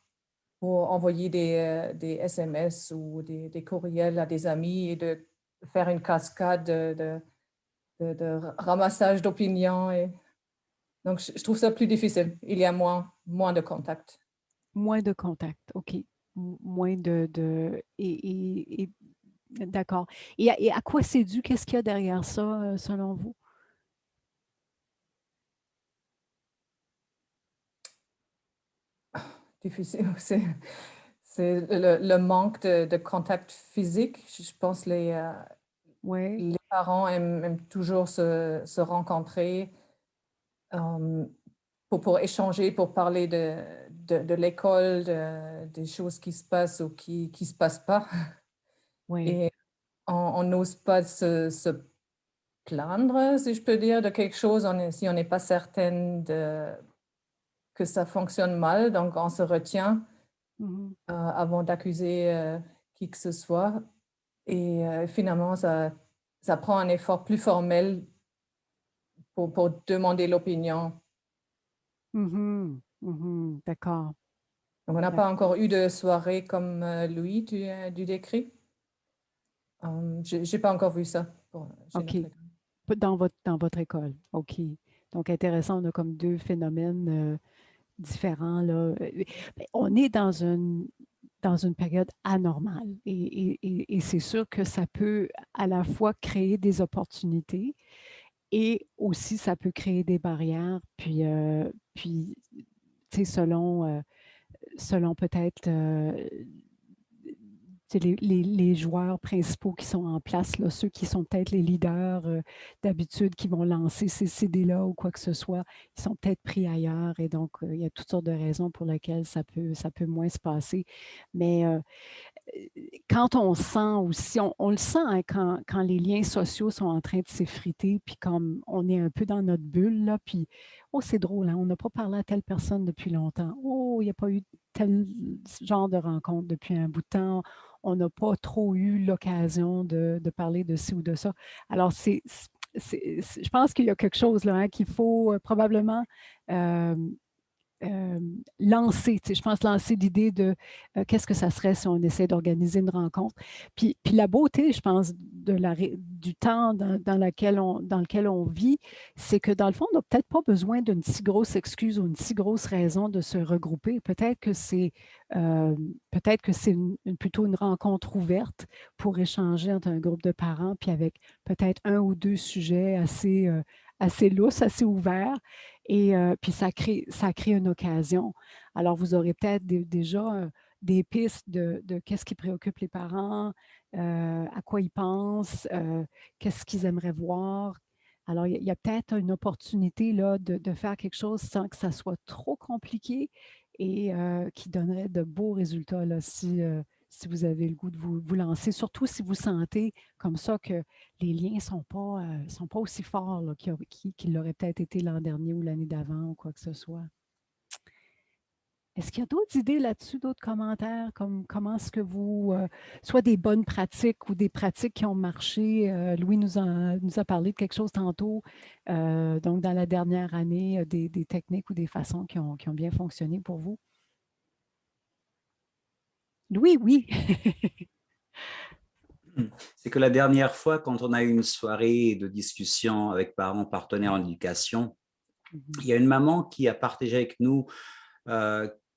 pour envoyer des SMS ou des courriels à des amis et de faire une cascade de ramassage d'opinions. Donc, je trouve ça plus difficile. Il y a moins de contact. Moins de contact, OK. Moins d'accord. Et à quoi c'est dû? Qu'est-ce qu'il y a derrière ça, selon vous? Difficile. C'est le manque de contact physique. Je pense que Oui. les parents aiment toujours se rencontrer euh, pour échanger, pour parler de l'école, des choses qui se passent ou qui ne se passent pas. Oui. Et on n'ose pas se plaindre, si je peux dire, de quelque chose si on n'est pas certaine que ça fonctionne mal. Donc, on se retient Mhm. avant d'accuser qui que ce soit. Et finalement, ça prend un effort plus formel pour demander l'opinion. Mhm. Mhm. D'accord. Donc, on n'a pas encore eu de soirée comme Louis, du décrit. Je n'ai pas encore vu ça chez OK. notre école. Dans votre école. OK. Donc, intéressant, on a comme deux phénomènes différents, là. Ben, on est dans une période anormale et c'est sûr que ça peut à la fois créer des opportunités et aussi ça peut créer des barrières. Puis tu sais, selon peut-être tu sais, les joueurs principaux qui sont en place, là, ceux qui sont peut-être les leaders d'habitude qui vont lancer ces CD-là ou quoi que ce soit, ils sont peut-être pris ailleurs et donc il y a toutes sortes de raisons pour lesquelles ça peut moins se passer. Mais quand on sent aussi, on le sent hein, quand les liens sociaux sont en train de s'effriter, puis comme on est un peu dans notre bulle, là, puis oh, c'est drôle, hein, on n'a pas parlé à telle personne depuis longtemps. Oh, il n'y a pas eu tel genre de rencontre depuis un bout de temps. On n'a pas trop eu l'occasion de parler de ci ou de ça. Alors, je pense qu'il y a quelque chose là, hein, qu'il faut probablement euh, euh, lancer, je pense lancer l'idée de qu'est-ce que ça serait si on essaie d'organiser une rencontre. Puis la beauté, je pense, du temps dans lequel on vit, c'est que dans le fond, on n'a peut-être pas besoin d'une si grosse excuse ou une si grosse raison de se regrouper. Euh, peut-être que c'est plutôt une rencontre ouverte pour échanger entre un groupe de parents, puis avec peut-être un ou deux sujets assez lousses, assez ouverts et puis ça crée une occasion. Alors, vous aurez peut-être déjà des pistes de qu'est-ce qui préoccupe les parents, à quoi ils pensent, qu'est-ce qu'ils aimeraient voir. Alors, il y a peut-être une opportunité là, de faire quelque chose sans que ça soit trop compliqué et qui donnerait de beaux résultats là, si vous avez le goût de vous lancer, surtout si vous sentez comme ça que les liens ne sont pas aussi forts là, qu'ils l'auraient peut-être été l'an dernier ou l'année d'avant ou quoi que ce soit. Est-ce qu'il y a d'autres idées là-dessus, d'autres commentaires, comme comment est-ce que vous, soit des bonnes pratiques ou des pratiques qui ont marché? Louis nous a parlé de quelque chose tantôt, donc dans la dernière année, des techniques ou des façons qui ont bien fonctionné pour vous. Louis, oui. C'est que la dernière fois, quand on a eu une soirée de discussion avec parents partenaires en éducation, il y a une maman qui a partagé avec nous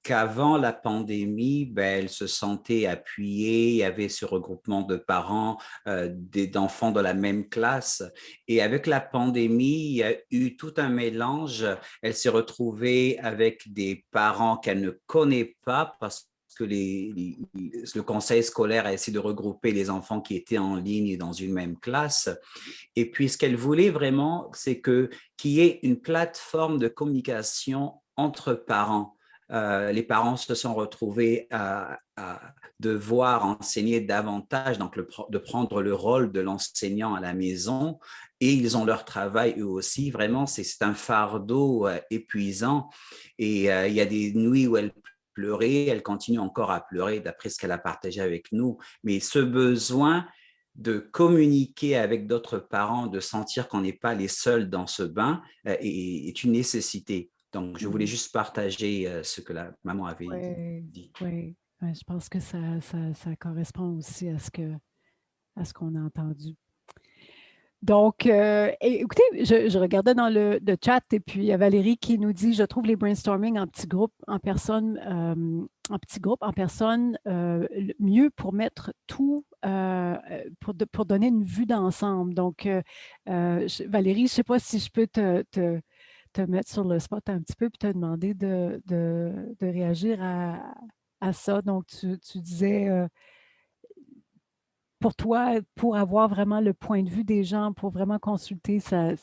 qu'avant la pandémie, elle se sentait appuyée, il y avait ce regroupement de parents, d'enfants de la même classe. Et avec la pandémie, il y a eu tout un mélange. Elle s'est retrouvée avec des parents qu'elle ne connaît pas parce que le conseil scolaire a essayé de regrouper les enfants qui étaient en ligne dans une même classe. Et puis, ce qu'elle voulait vraiment, c'est qu'il y ait une plateforme de communication entre parents. Les parents se sont retrouvés à devoir enseigner davantage, donc de prendre le rôle de l'enseignant à la maison, et ils ont leur travail eux aussi. Vraiment, c'est un fardeau épuisant. Et il y a des nuits où elle pleurait, elle continue encore à pleurer d'après ce qu'elle a partagé avec nous. Mais ce besoin de communiquer avec d'autres parents, de sentir qu'on n'est pas les seuls dans ce bain est une nécessité. Donc, je voulais juste partager ce que la maman avait dit. Oui, je pense que ça correspond aussi à ce qu'on a entendu. Donc, écoutez, je regardais dans le chat et puis il y a Valérie qui nous dit « Je trouve les brainstorming en petits groupes, en personne, mieux pour mettre tout, pour donner une vue d'ensemble. » Donc, Valérie, je ne sais pas si je peux te mettre sur le spot un petit peu et te demander de réagir à ça. Donc, tu disais, pour toi, pour avoir vraiment le point de vue des gens, pour vraiment consulter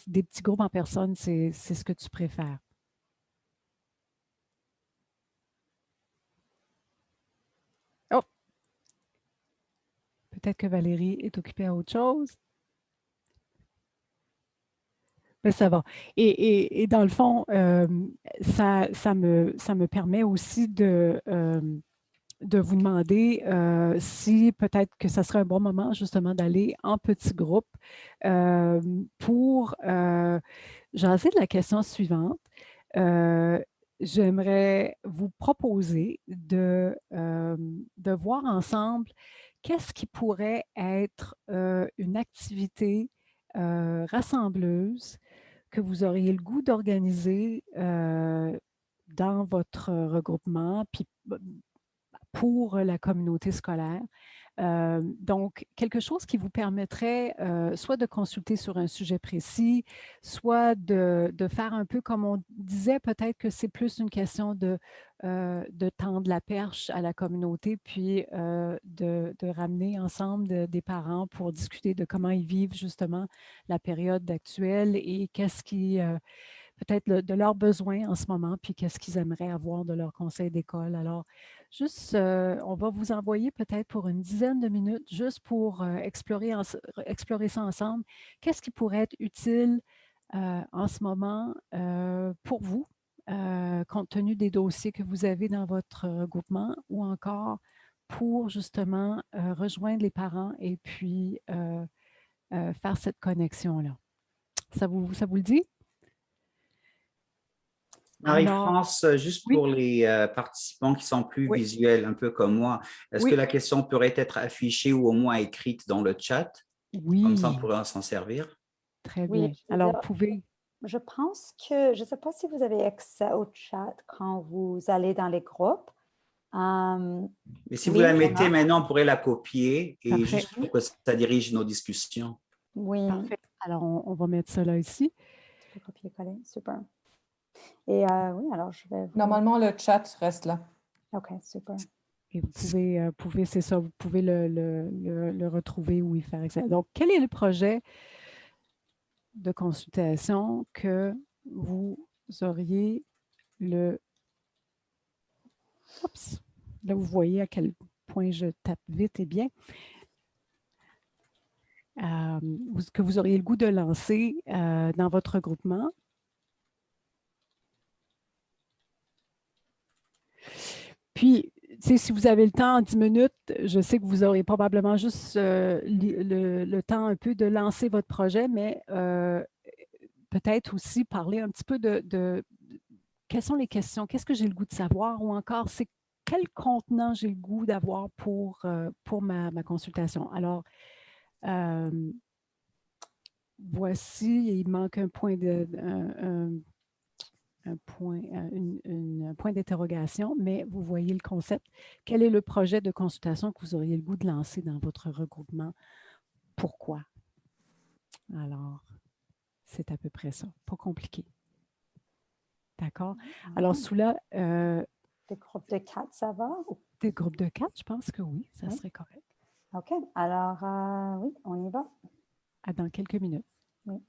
des petits groupes en personne, c'est ce que tu préfères. Oh! Peut-être que Valérie est occupée à autre chose. Mais ça va. Et dans le fond, ça me permet aussi de vous demander si peut-être que ça serait un bon moment justement d'aller en petits groupes pour jaser de la question suivante. J'aimerais vous proposer de voir ensemble qu'est-ce qui pourrait être une activité rassembleuse que vous auriez le goût d'organiser dans votre regroupement, puis pour la communauté scolaire. Donc, quelque chose qui vous permettrait soit de consulter sur un sujet précis, soit de faire un peu comme on disait, peut-être que c'est plus une question de tendre la perche à la communauté, puis de ramener ensemble des parents pour discuter de comment ils vivent justement la période actuelle et qu'est-ce qui peut-être de leurs besoins en ce moment, puis qu'est-ce qu'ils aimeraient avoir de leur conseil d'école. Alors, juste, on va vous envoyer peut-être pour une dizaine de minutes, juste pour explorer ça ensemble. Qu'est-ce qui pourrait être utile en ce moment pour vous, compte tenu des dossiers que vous avez dans votre regroupement, ou encore pour justement rejoindre les parents et puis faire cette connexion-là. Ça vous le dit? Marie-France, juste oui. pour les participants qui sont plus Oui. visuels, un peu comme moi, est-ce Oui. que la question pourrait être affichée ou au moins écrite dans le chat? Oui. Comme ça, on pourrait s'en servir. Très Oui, bien. Alors, vous pouvez... Je pense que, je ne sais pas si vous avez accès au chat quand vous allez dans les groupes. Mais si oui, vous la mettez maintenant, on pourrait la copier et Parfait. juste pour que ça dirige nos discussions. Oui. Parfait. Alors, on va mettre ça là ici. Tu peux copier-coller, super. Et oui, alors je vais... Normalement, le chat reste là. OK, super. Et vous pouvez c'est ça, vous pouvez le retrouver ou y faire accès. Donc, quel est le projet de consultation que vous auriez le... Oups! Là, vous voyez à quel point je tape vite et bien. Que vous auriez le goût de lancer dans votre regroupement. Puis, si vous avez le temps en 10 minutes, je sais que vous aurez probablement juste le temps un peu de lancer votre projet, mais peut-être aussi parler un petit peu de quelles sont les questions, qu'est-ce que j'ai le goût de savoir ou encore c'est quel contenant j'ai le goût d'avoir pour ma consultation. Alors, voici, il manque un point un point d'interrogation, mais vous voyez le concept. Quel est le projet de consultation que vous auriez le goût de lancer dans votre regroupement? Pourquoi? Alors, c'est à peu près ça. Pas compliqué. D'accord? Alors, sous là... des groupes de 4, ça va? Des groupes de 4, je pense que oui, ça serait correct. OK. Alors, oui, on y va. Dans quelques minutes. Oui.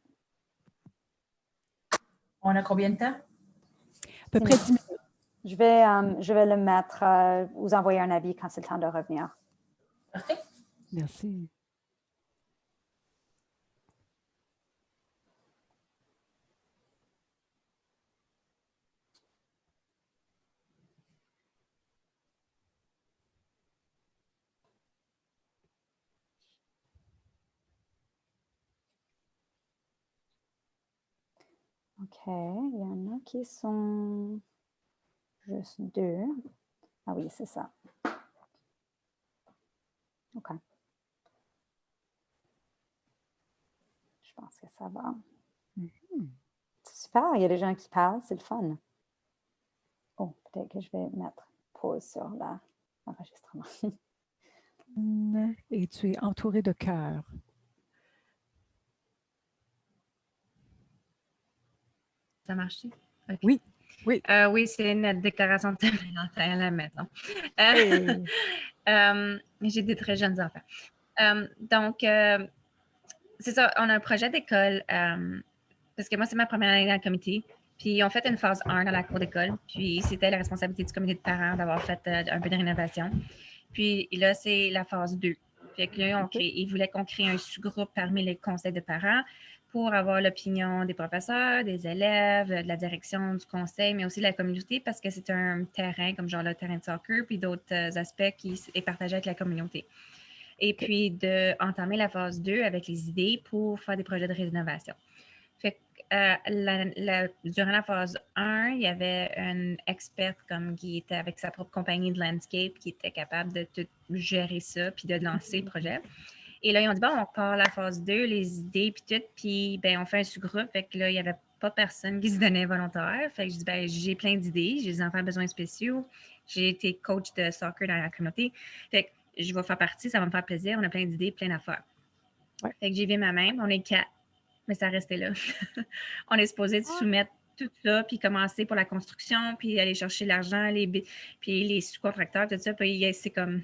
On a combien de temps? À peu près 10 minutes. Je vais le mettre, vous envoyer un avis quand c'est le temps de revenir. Parfait. Merci. OK. Il y en a qui sont juste 2. Ah oui, c'est ça. OK. Je pense que ça va. C'est super, il y a des gens qui parlent, c'est le fun. Oh, peut-être que je vais mettre pause sur l'enregistrement. Et tu es entouré de cœurs. Ça marche? Okay. Oui, oui. Oui, c'est une déclaration de testament à la maison. J'ai des très jeunes enfants. Donc, c'est ça, on a un projet d'école, parce que moi, c'est ma première année dans le comité. Puis, on fait une phase 1 dans la cour d'école. Puis, c'était la responsabilité du comité de parents d'avoir fait un peu de rénovation. Puis, là, c'est la phase 2. Fait que là, ils voulaient qu'on crée un sous-groupe parmi les conseils de parents pour avoir l'opinion des professeurs, des élèves, de la direction du conseil, mais aussi de la communauté parce que c'est un terrain comme genre le terrain de soccer, puis d'autres aspects qui est partagé avec la communauté. Et puis d'entamer la phase 2 avec les idées pour faire des projets de rénovation. Fait que durant la phase 1, il y avait une experte qui était avec sa propre compagnie de landscape qui était capable de tout gérer ça puis de lancer le projet. Et là, ils ont dit, bon, on part la phase 2, les idées, puis tout, puis ben, on fait un sous-groupe. Fait que là, il n'y avait pas personne qui se donnait volontaire. Fait que je dis, ben, j'ai plein d'idées, j'ai des enfants à besoins spéciaux, j'ai été coach de soccer dans la communauté. Fait que je vais faire partie, ça va me faire plaisir, on a plein d'idées, plein d'affaires. Ouais. Fait que j'ai vu ma main, on est 4, mais ça restait là. On est supposé de soumettre tout ça, puis commencer pour la construction, puis aller chercher l'argent, puis les sous-contracteurs, tout ça, puis c'est comme,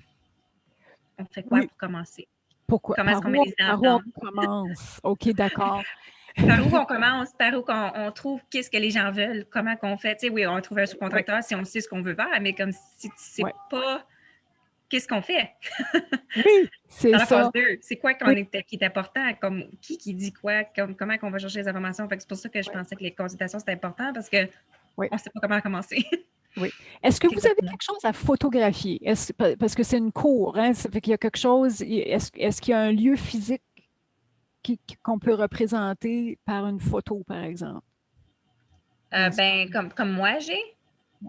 on fait quoi pour commencer? Pourquoi? Comment est-ce qu'on met les Par où on commence? OK, d'accord. Par où on commence? Par où on trouve qu'est-ce que les gens veulent? Comment qu'on fait? Tu sais, oui, on trouve un sous-contracteur si on sait ce qu'on veut faire, mais comme si tu ne sais pas qu'est-ce qu'on fait. Oui, c'est ça. Dans la phase 2, c'est quoi qui est important? Comme, qui dit quoi? Comment on va chercher les informations? Fait que c'est pour ça que je pensais que les consultations, c'était important parce qu'on ne sait pas comment commencer. Oui. Est-ce que vous avez quelque chose à photographier? Parce que c'est une cour, hein? Ça fait qu'il y a quelque chose. Est-ce qu'il y a un lieu physique qu'on peut représenter par une photo, par exemple? Comme moi, j'ai?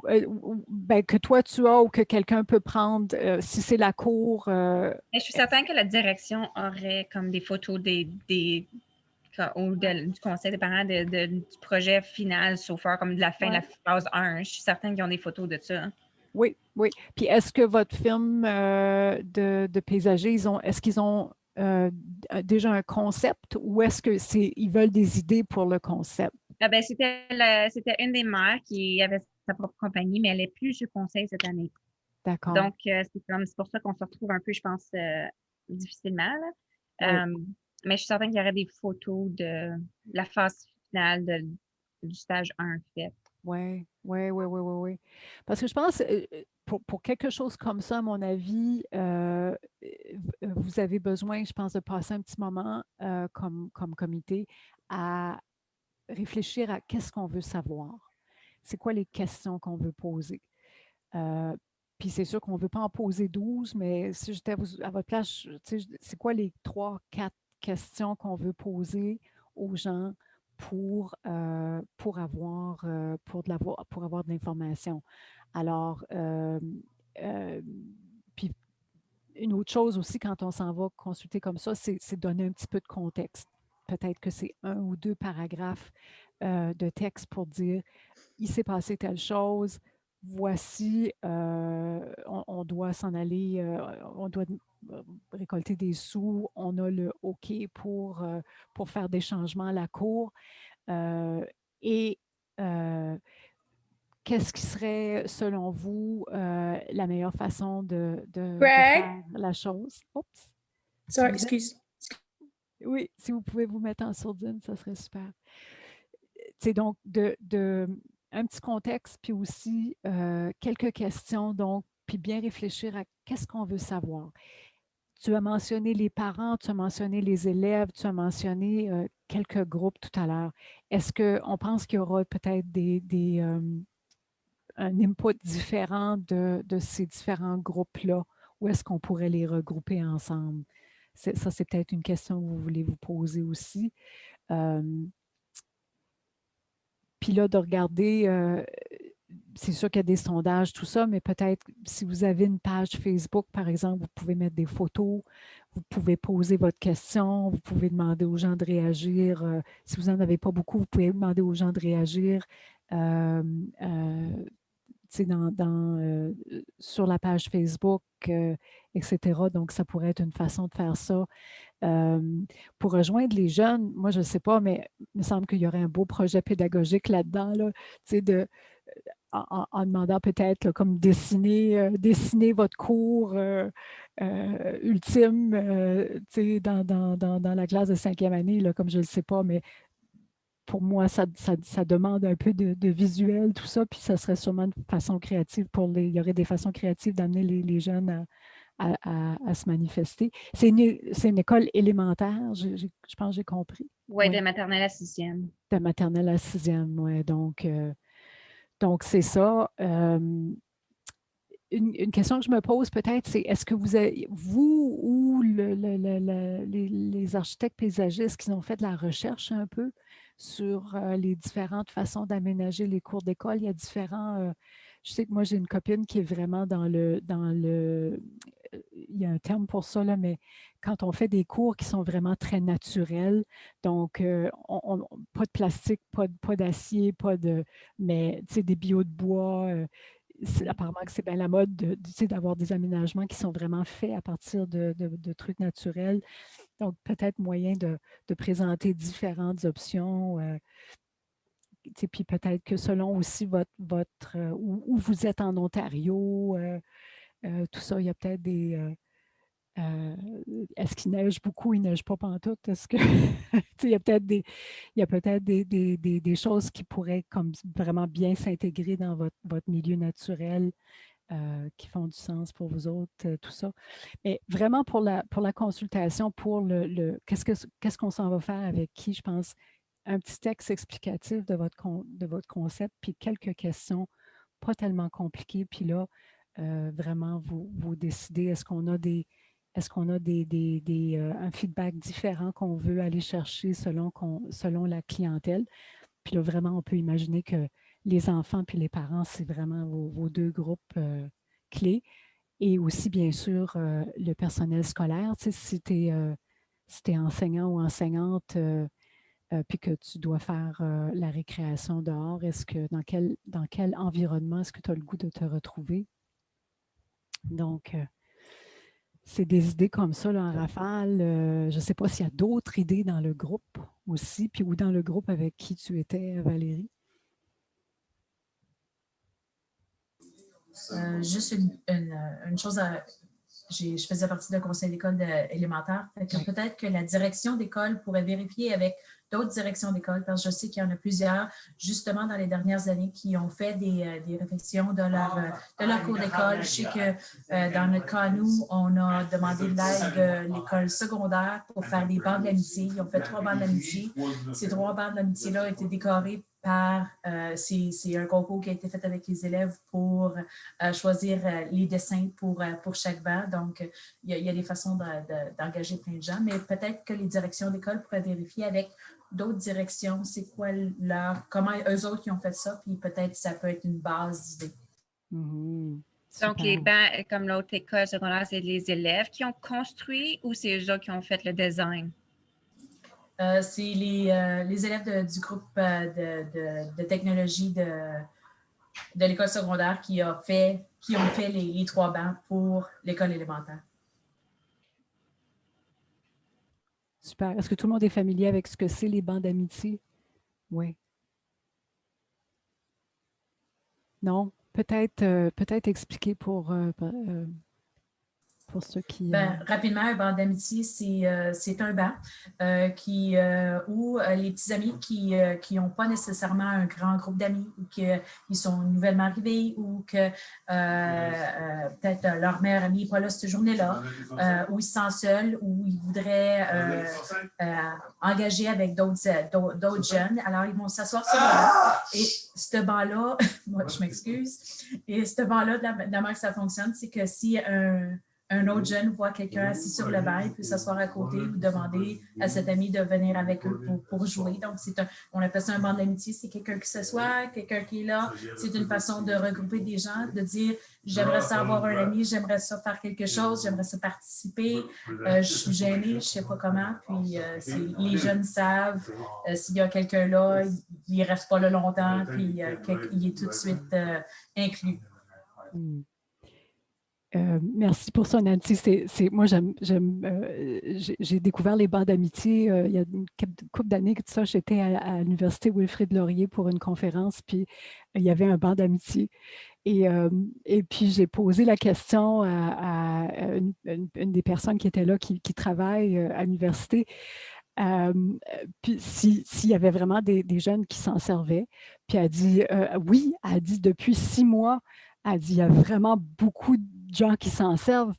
Que toi, tu as ou que quelqu'un peut prendre, si c'est la cour. Je suis certaine que la direction aurait comme des photos du conseil des parents du projet final, so far, comme de la fin de la phase 1. Je suis certaine qu'ils ont des photos de ça. Oui, oui. Puis est-ce que votre film de paysager, est-ce qu'ils ont déjà un concept ou est-ce qu'ils veulent des idées pour le concept? C'était une des mères qui avait sa propre compagnie, mais elle n'est plus sur conseil cette année. D'accord. Donc, c'est pour ça qu'on se retrouve un peu, je pense, difficilement. Mais je suis certaine qu'il y aurait des photos de la phase finale du stage 1 fait. Oui. Parce que je pense, pour quelque chose comme ça, à mon avis, vous avez besoin, je pense, de passer un petit moment comme comité à réfléchir à qu'est-ce qu'on veut savoir. C'est quoi les questions qu'on veut poser. Puis c'est sûr qu'on ne veut pas en poser 12, mais si j'étais à votre place, c'est quoi les 3, 4 questions qu'on veut poser aux gens pour avoir de l'information. Alors, puis une autre chose aussi quand on s'en va consulter comme ça, c'est donner un petit peu de contexte. Peut-être que c'est 1 ou 2 paragraphes de texte pour dire « il s'est passé telle chose », voici, on doit s'en aller, on doit récolter des sous, on a le OK pour faire des changements à la cour. Et qu'est-ce qui serait, selon vous, la meilleure façon de faire la chose? Oups. Sorry, excuse. Oui, si vous pouvez vous mettre en sourdine, ça serait super. C'est donc un petit contexte, puis aussi quelques questions, donc, puis bien réfléchir à qu'est-ce qu'on veut savoir. Tu as mentionné les parents, tu as mentionné les élèves, tu as mentionné quelques groupes tout à l'heure. Est-ce qu'on pense qu'il y aura peut-être un input différent de ces différents groupes-là, ou est-ce qu'on pourrait les regrouper ensemble? Ça, c'est peut-être une question que vous voulez vous poser aussi. Puis là, de regarder, c'est sûr qu'il y a des sondages, tout ça, mais peut-être si vous avez une page Facebook, par exemple, vous pouvez mettre des photos, vous pouvez poser votre question, vous pouvez demander aux gens de réagir. Si vous n'en avez pas beaucoup, vous pouvez demander aux gens de réagir sur la page Facebook, etc. Donc, ça pourrait être une façon de faire ça. Pour rejoindre les jeunes, moi, je ne sais pas, mais il me semble qu'il y aurait un beau projet pédagogique là-dedans, là, en demandant peut-être comme dessiner votre cours ultime dans la classe de 5e année, là, comme je ne le sais pas, mais pour moi, ça demande un peu de visuel, tout ça, puis ça serait sûrement une façon créative il y aurait des façons créatives d'amener les jeunes à se manifester. C'est une école élémentaire, je pense que j'ai compris. Oui, de maternelle à 6e. De maternelle à 6e, oui. Donc c'est ça. Une question que je me pose peut-être, c'est est-ce que vous ou les architectes paysagistes qui ont fait de la recherche un peu sur les différentes façons d'aménager les cours d'école? Il y a différents... je sais que moi, j'ai une copine qui est vraiment il y a un terme pour ça, là, mais quand on fait des cours qui sont vraiment très naturels, donc pas de plastique, pas d'acier, mais des bio de bois, apparemment que c'est bien la mode d'avoir des aménagements qui sont vraiment faits à partir de trucs naturels. Donc, peut-être moyen de présenter différentes options. Puis peut-être que selon aussi où vous êtes en Ontario, tout ça, il y a peut-être est-ce qu'il neige beaucoup? Il ne neige pas pantoute? Est-ce que il y a peut-être des choses qui pourraient comme vraiment bien s'intégrer dans votre milieu naturel qui font du sens pour vous autres, tout ça. Mais vraiment pour la consultation, pour qu'est-ce qu'on s'en va faire avec qui, je pense, un petit texte explicatif de votre concept, puis quelques questions pas tellement compliquées, puis là, vraiment, vous décidez, est-ce qu'on a un feedback différent qu'on veut aller chercher selon la clientèle. Puis là, vraiment, on peut imaginer que les enfants puis les parents, c'est vraiment vos 2 groupes clés. Et aussi, bien sûr, le personnel scolaire. Tu sais, si tu es enseignant ou enseignante, puis que tu dois faire la récréation dehors, dans quel environnement est-ce que tu as le goût de te retrouver? Donc, c'est des idées comme ça, là, en rafale. Je ne sais pas s'il y a d'autres idées dans le groupe aussi, ou dans le groupe avec qui tu étais, Valérie. Juste une chose, je faisais partie d'un conseil d'école élémentaire. Peut-être que la direction d'école pourrait vérifier avec d'autres directions d'école, parce que je sais qu'il y en a plusieurs, justement, dans les dernières années, qui ont fait des réflexions de leur cours d'école. Je sais que dans notre cas, nous, on a demandé l'aide de l'école secondaire pour faire des bancs d'amitié. Ils ont fait 3 bancs d'amitié. Ces 3 bancs d'amitié-là ont été décorés c'est un concours qui a été fait avec les élèves pour choisir les dessins pour chaque banc. Donc, il y a des façons d'engager plein de gens, mais peut-être que les directions d'école pourraient vérifier avec d'autres directions, c'est quoi comment eux autres qui ont fait ça, puis peut-être ça peut être une base d'idées. Donc, les bancs, comme l'autre école secondaire, c'est les élèves qui ont construit ou c'est eux autres qui ont fait le design? C'est les élèves du groupe de technologie de l'école secondaire qui ont fait les 3 bancs pour l'école élémentaire. Super. Est-ce que tout le monde est familier avec ce que c'est les bancs d'amitié? Oui. Non? Peut-être expliquer pour ceux qui... Rapidement, un banc d'amitié, c'est un banc où les petits amis qui n'ont pas nécessairement un grand groupe d'amis ou qu'ils sont nouvellement arrivés ou que peut-être leur meilleur ami n'est pas là cette journée-là, ou ils se sentent seuls ou ils voudraient engager avec d'autres jeunes. Alors, ils vont s'asseoir sur le banc. Et ce banc-là, moi, je m'excuse, et ce banc-là, de la manière que ça fonctionne, c'est que si un autre jeune voit quelqu'un assis sur le banc, il peut s'asseoir à côté ou demander à cet ami de venir avec eux pour jouer. Donc, on appelle ça un banc d'amitié. C'est quelqu'un qui s'assoit, quelqu'un qui est là. C'est une façon de regrouper des gens, de dire « j'aimerais ça avoir un ami, j'aimerais ça faire quelque chose, j'aimerais ça participer, je suis gênée, je ne sais pas comment. » Puis les jeunes savent s'il y a quelqu'un là, il ne reste pas là longtemps, puis il est tout de suite inclus. Merci pour ça, Nancy. Moi, j'ai découvert les bancs d'amitié il y a une couple d'années que ça, j'étais à l'Université Wilfrid Laurier pour une conférence, puis il y avait un banc d'amitié. Et puis, j'ai posé la question à une des personnes qui était là, qui travaille à l'université, puis s'il y avait vraiment des jeunes qui s'en servaient. Puis elle a dit, oui, elle a dit depuis 6 mois, elle a dit, il y a vraiment beaucoup de gens qui s'en servent.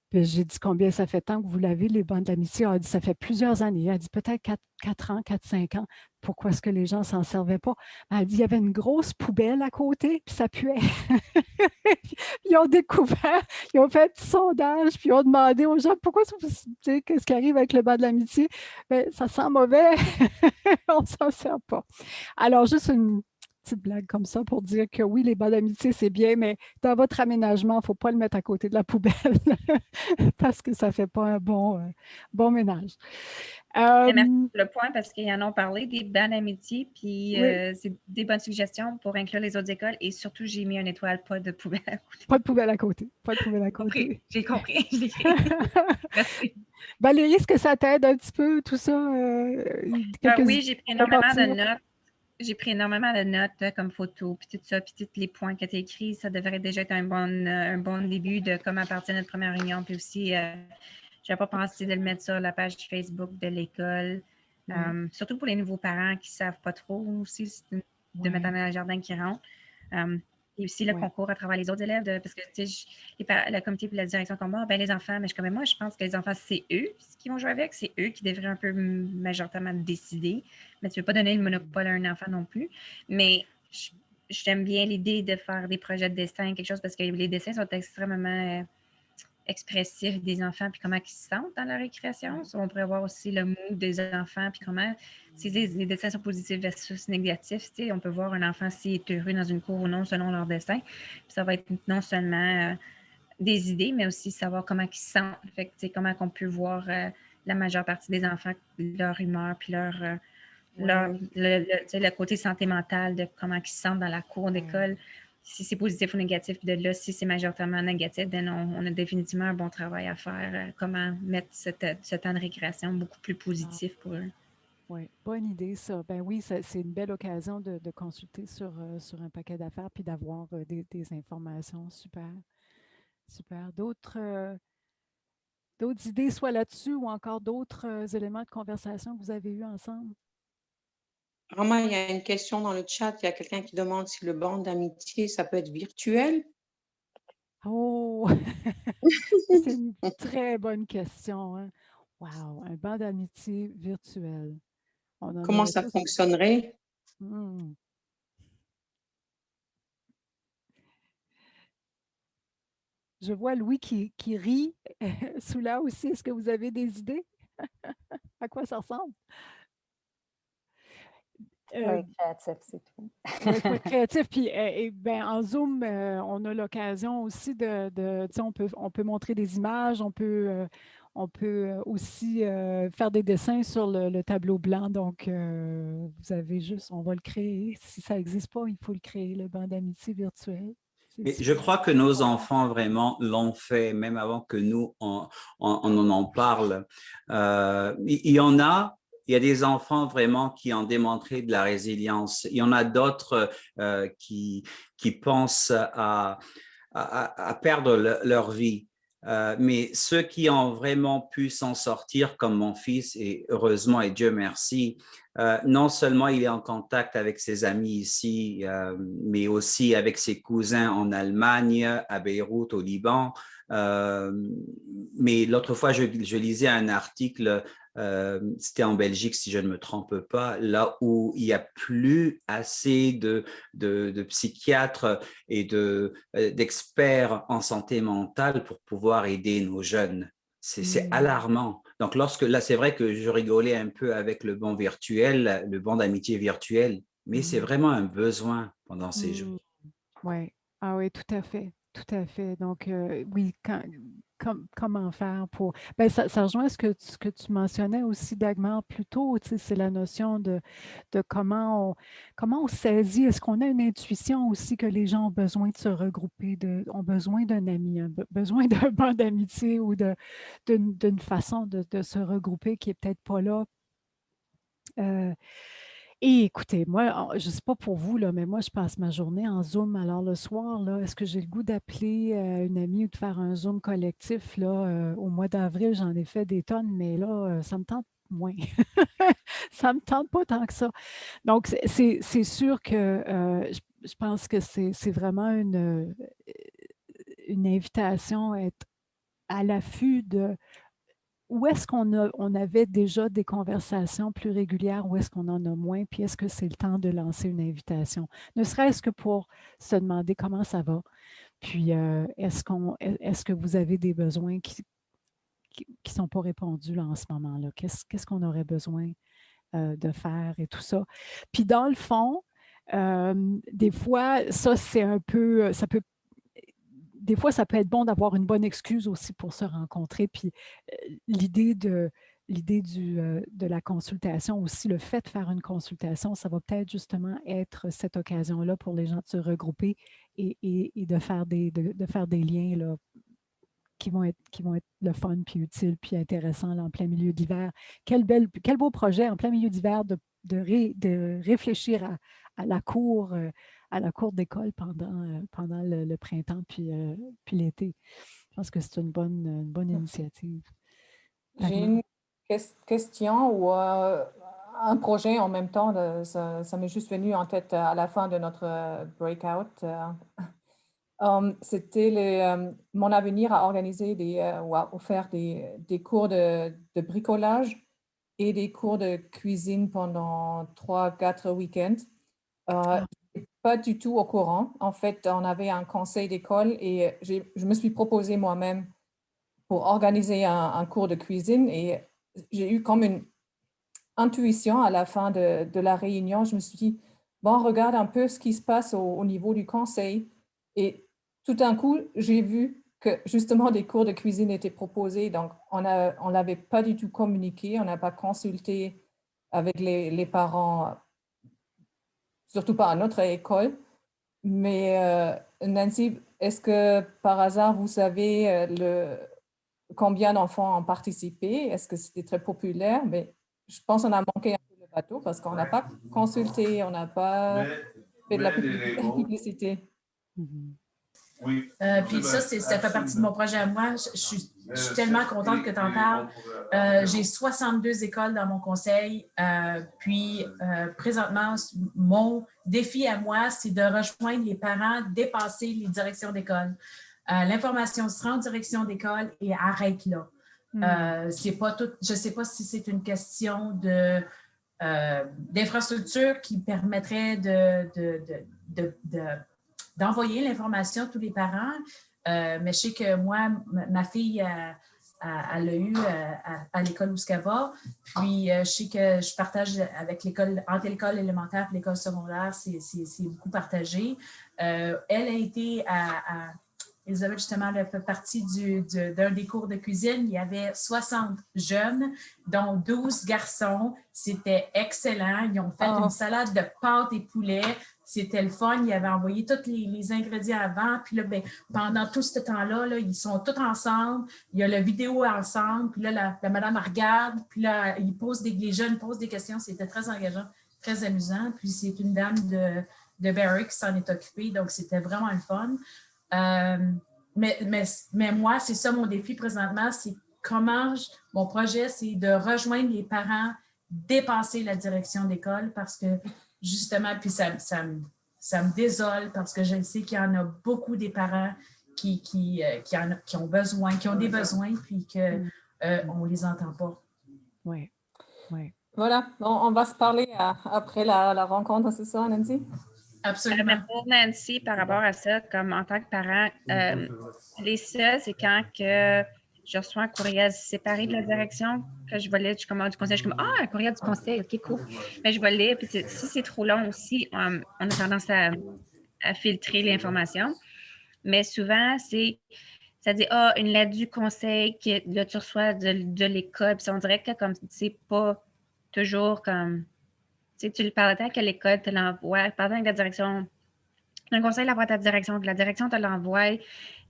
Puis j'ai dit, combien ça fait tant que vous l'avez, les bancs d'amitié? Elle a dit, ça fait plusieurs années. Elle a dit, peut-être 4 ans, 4-5 ans. Pourquoi est-ce que les gens ne s'en servaient pas? Elle a dit, il y avait une grosse poubelle à côté, puis ça puait. Ils ont découvert, ils ont fait du sondage, puis ils ont demandé aux gens, pourquoi, qu'est-ce qui arrive avec le banc de l'amitié? Bien, ça sent mauvais, on ne s'en sert pas. Alors, juste une petite blague comme ça pour dire que oui, les bancs d'amitié, c'est bien, mais dans votre aménagement, il ne faut pas le mettre à côté de la poubelle parce que ça ne fait pas un bon ménage. Merci pour le point parce qu'ils en ont parlé des bancs d'amitié, puis c'est des bonnes suggestions pour inclure les autres écoles et surtout, j'ai mis une étoile, pas de poubelle à côté. Pas de poubelle à côté. Pas de poubelle à côté. J'ai compris. Merci. Valérie, est-ce que ça t'aide un petit peu, tout ça? Oui, j'ai pris énormément de notes. J'ai pris énormément de notes comme photos, puis tout ça, puis tous les points que tu as écrits. Ça devrait déjà être un bon début de comment partir notre première réunion. Puis aussi, je n'avais pas pensé de le mettre sur la page Facebook de l'école. Surtout pour les nouveaux parents qui ne savent pas trop aussi, de mettre dans le jardin qui rentre. Et aussi le concours à travers les autres élèves, parce que le comité et la direction comme les enfants, mais moi, je pense que les enfants, c'est eux qui vont jouer avec, c'est eux qui devraient un peu majoritairement décider. Mais tu ne veux pas donner le monopole à un enfant non plus. Mais j'aime bien l'idée de faire des projets de dessin, quelque chose, parce que les dessins sont extrêmement expressifs des enfants, puis comment ils se sentent dans la récréation. On pourrait voir aussi le mood des enfants, puis comment, si les dessins sont positifs versus négatifs, on peut voir un enfant s'il est heureux dans une cour ou non selon leur dessin. Puis ça va être non seulement des idées, mais aussi savoir comment ils se sentent. Fait que, comment on peut voir la majeure partie des enfants, leur humeur, puis le côté santé mentale de comment ils se sentent dans la cour d'école. Si c'est positif ou négatif, puis de là, si c'est majoritairement négatif, on a définitivement un bon travail à faire. Comment mettre ce temps de récréation beaucoup plus positif pour eux. Oui, bonne idée, ça. Ben oui, c'est une belle occasion de consulter sur un paquet d'affaires puis d'avoir des informations. Super. Super. D'autres idées, soit là-dessus ou encore d'autres éléments de conversation que vous avez eus ensemble? Vraiment, il y a une question dans le chat. Il y a quelqu'un qui demande si le banc d'amitié, ça peut être virtuel. Oh! C'est une très bonne question. Hein? Wow! Un banc d'amitié virtuel. Comment ça fonctionnerait? Je vois Louis qui rit sous là aussi. Est-ce que vous avez des idées? À quoi ça ressemble? Oui, créatif, c'est tout. Oui, il faut être créatif. Puis, ben, en Zoom, on a l'occasion aussi tu sais, on peut montrer des images, on peut aussi faire des dessins sur le tableau blanc. Donc, vous avez juste, on va le créer. Si ça n'existe pas, il faut le créer, le banc d'amitié virtuel. Mais je crois que nos enfants vraiment l'ont fait, même avant que nous, on en parle. Il y en a. Il y a des enfants vraiment qui ont démontré de la résilience. Il y en a d'autres qui pensent à perdre leur vie. Mais ceux qui ont vraiment pu s'en sortir, comme mon fils, et heureusement, et Dieu merci, non seulement il est en contact avec ses amis ici, mais aussi avec ses cousins en Allemagne, à Beyrouth, au Liban. Mais l'autre fois, je lisais un article, c'était en Belgique, si je ne me trompe pas, là où il n'y a plus assez de psychiatres et d'experts en santé mentale pour pouvoir aider nos jeunes. C'est alarmant. Donc, là, c'est vrai que je rigolais un peu avec le banc virtuel, le banc d'amitié virtuel, mais c'est vraiment un besoin pendant ces jours. Oui, ah oui, tout à fait, tout à fait. Donc, oui, comment faire pour... Ben, ça rejoint ce que tu mentionnais aussi, Dagmar, plus tôt, tu sais, c'est la notion de comment on saisit. Est-ce qu'on a une intuition aussi que les gens ont besoin de se regrouper, ont besoin d'un ami, besoin d'un banc d'amitié ou d'une façon de se regrouper qui n'est peut-être pas là. Et écoutez, moi, je ne sais pas pour vous, là, mais moi, je passe ma journée en Zoom. Alors, le soir, là, est-ce que j'ai le goût d'appeler une amie ou de faire un Zoom collectif? Là, au mois d'avril, j'en ai fait des tonnes, mais là, ça me tente moins. Ça ne me tente pas tant que ça. Donc, c'est sûr que je pense que c'est vraiment une invitation à être à l'affût de où est-ce on avait déjà des conversations plus régulières, où est-ce qu'on en a moins, puis est-ce que c'est le temps de lancer une invitation? Ne serait-ce que pour se demander comment ça va, puis est-ce que vous avez des besoins qui ne sont pas répondus là, en ce moment-là? Qu'est-ce qu'on aurait besoin de faire et tout ça? Puis dans le fond, des fois, ça, c'est un peu, des fois, ça peut être bon d'avoir une bonne excuse aussi pour se rencontrer. Puis l'idée de la consultation aussi, le fait de faire une consultation, ça va peut-être justement être cette occasion-là pour les gens de se regrouper et de faire des liens là, qui vont être le fun, puis utile, puis intéressant là, en plein milieu d'hiver. Quel beau projet en plein milieu d'hiver de réfléchir à la cour d'école pendant le printemps puis l'été. Je pense que c'est une bonne initiative. J'ai une question ou un projet en même temps. Ça m'est juste venu en tête à la fin de notre breakout. C'était mon avenir à organiser ou à faire des cours de bricolage et des cours de cuisine pendant 3-4 week-ends. Pas du tout au courant. En fait, on avait un conseil d'école et je me suis proposée moi-même pour organiser un cours de cuisine et j'ai eu comme une intuition à la fin de la réunion. Je me suis dit, bon, regarde un peu ce qui se passe au niveau du conseil. Et tout d'un coup, j'ai vu que justement des cours de cuisine étaient proposés. Donc, on l'avait pas du tout communiqué, on n'a pas consulté avec les parents, surtout pas à notre école. Mais Nancy, est-ce que par hasard, vous savez combien d'enfants ont participé? Est-ce que c'était très populaire? Mais je pense qu'on a manqué un peu le bateau parce qu'on n'a pas consulté, on n'a pas fait de la publicité. Oui. Puis ça fait partie de mon projet à moi. Je suis tellement contente que tu en parles. J'ai 62 écoles dans mon conseil. Puis présentement, mon défi à moi, c'est de rejoindre les parents, dépasser les directions d'école. L'information sera en direction d'école et arrête là. C'est pas tout. Je ne sais pas si c'est une question d'infrastructure qui permettrait d'envoyer l'information à tous les parents. Mais je sais que moi, ma fille, elle l'a eu à l'école où elle va. Puis, je sais que je partage avec l'école, entre l'école élémentaire et l'école secondaire, c'est beaucoup partagé. Elle a été Elisabeth, justement, elle fait partie d'un des cours de cuisine. Il y avait 60 jeunes, dont 12 garçons. C'était excellent. Ils ont fait une salade de pâtes et poulet. C'était le fun. Ils avaient envoyé tous les ingrédients avant. Puis là, ben, pendant tout ce temps-là, là, ils sont tous ensemble. Il y a la vidéo ensemble. Puis là, la madame regarde. Puis là, les jeunes posent des questions. C'était très engageant, très amusant. Puis c'est une dame de Barry qui s'en est occupée. Donc, c'était vraiment le fun. Mais moi, c'est ça mon défi présentement, c'est mon projet, c'est de rejoindre les parents, dépasser la direction d'école parce que justement, puis ça me désole parce que je sais qu'il y en a beaucoup des parents qui ont besoin, qui ont des besoins, puis qu'on ne les entend pas. Oui, oui. Voilà, on va se parler après la rencontre, c'est ça, Nancy? Absolument. Pour Nancy, par rapport à ça, comme en tant que parent, les seuls, c'est quand que je reçois un courriel séparé de la direction, que je vais lire du conseil, je suis comme « Ah, un courriel du conseil, ok, cool. » Mais je vais lire, puis si c'est trop long aussi, on a tendance à filtrer l'information. Mais souvent, ça dit « Ah, une lettre du conseil que là, tu reçois de l'école. » Puis on dirait que comme c'est pas toujours comme... Tu le parles tant que l'école te l'envoie, pendant que la direction, un conseil l'envoie à ta direction, que la direction te l'envoie,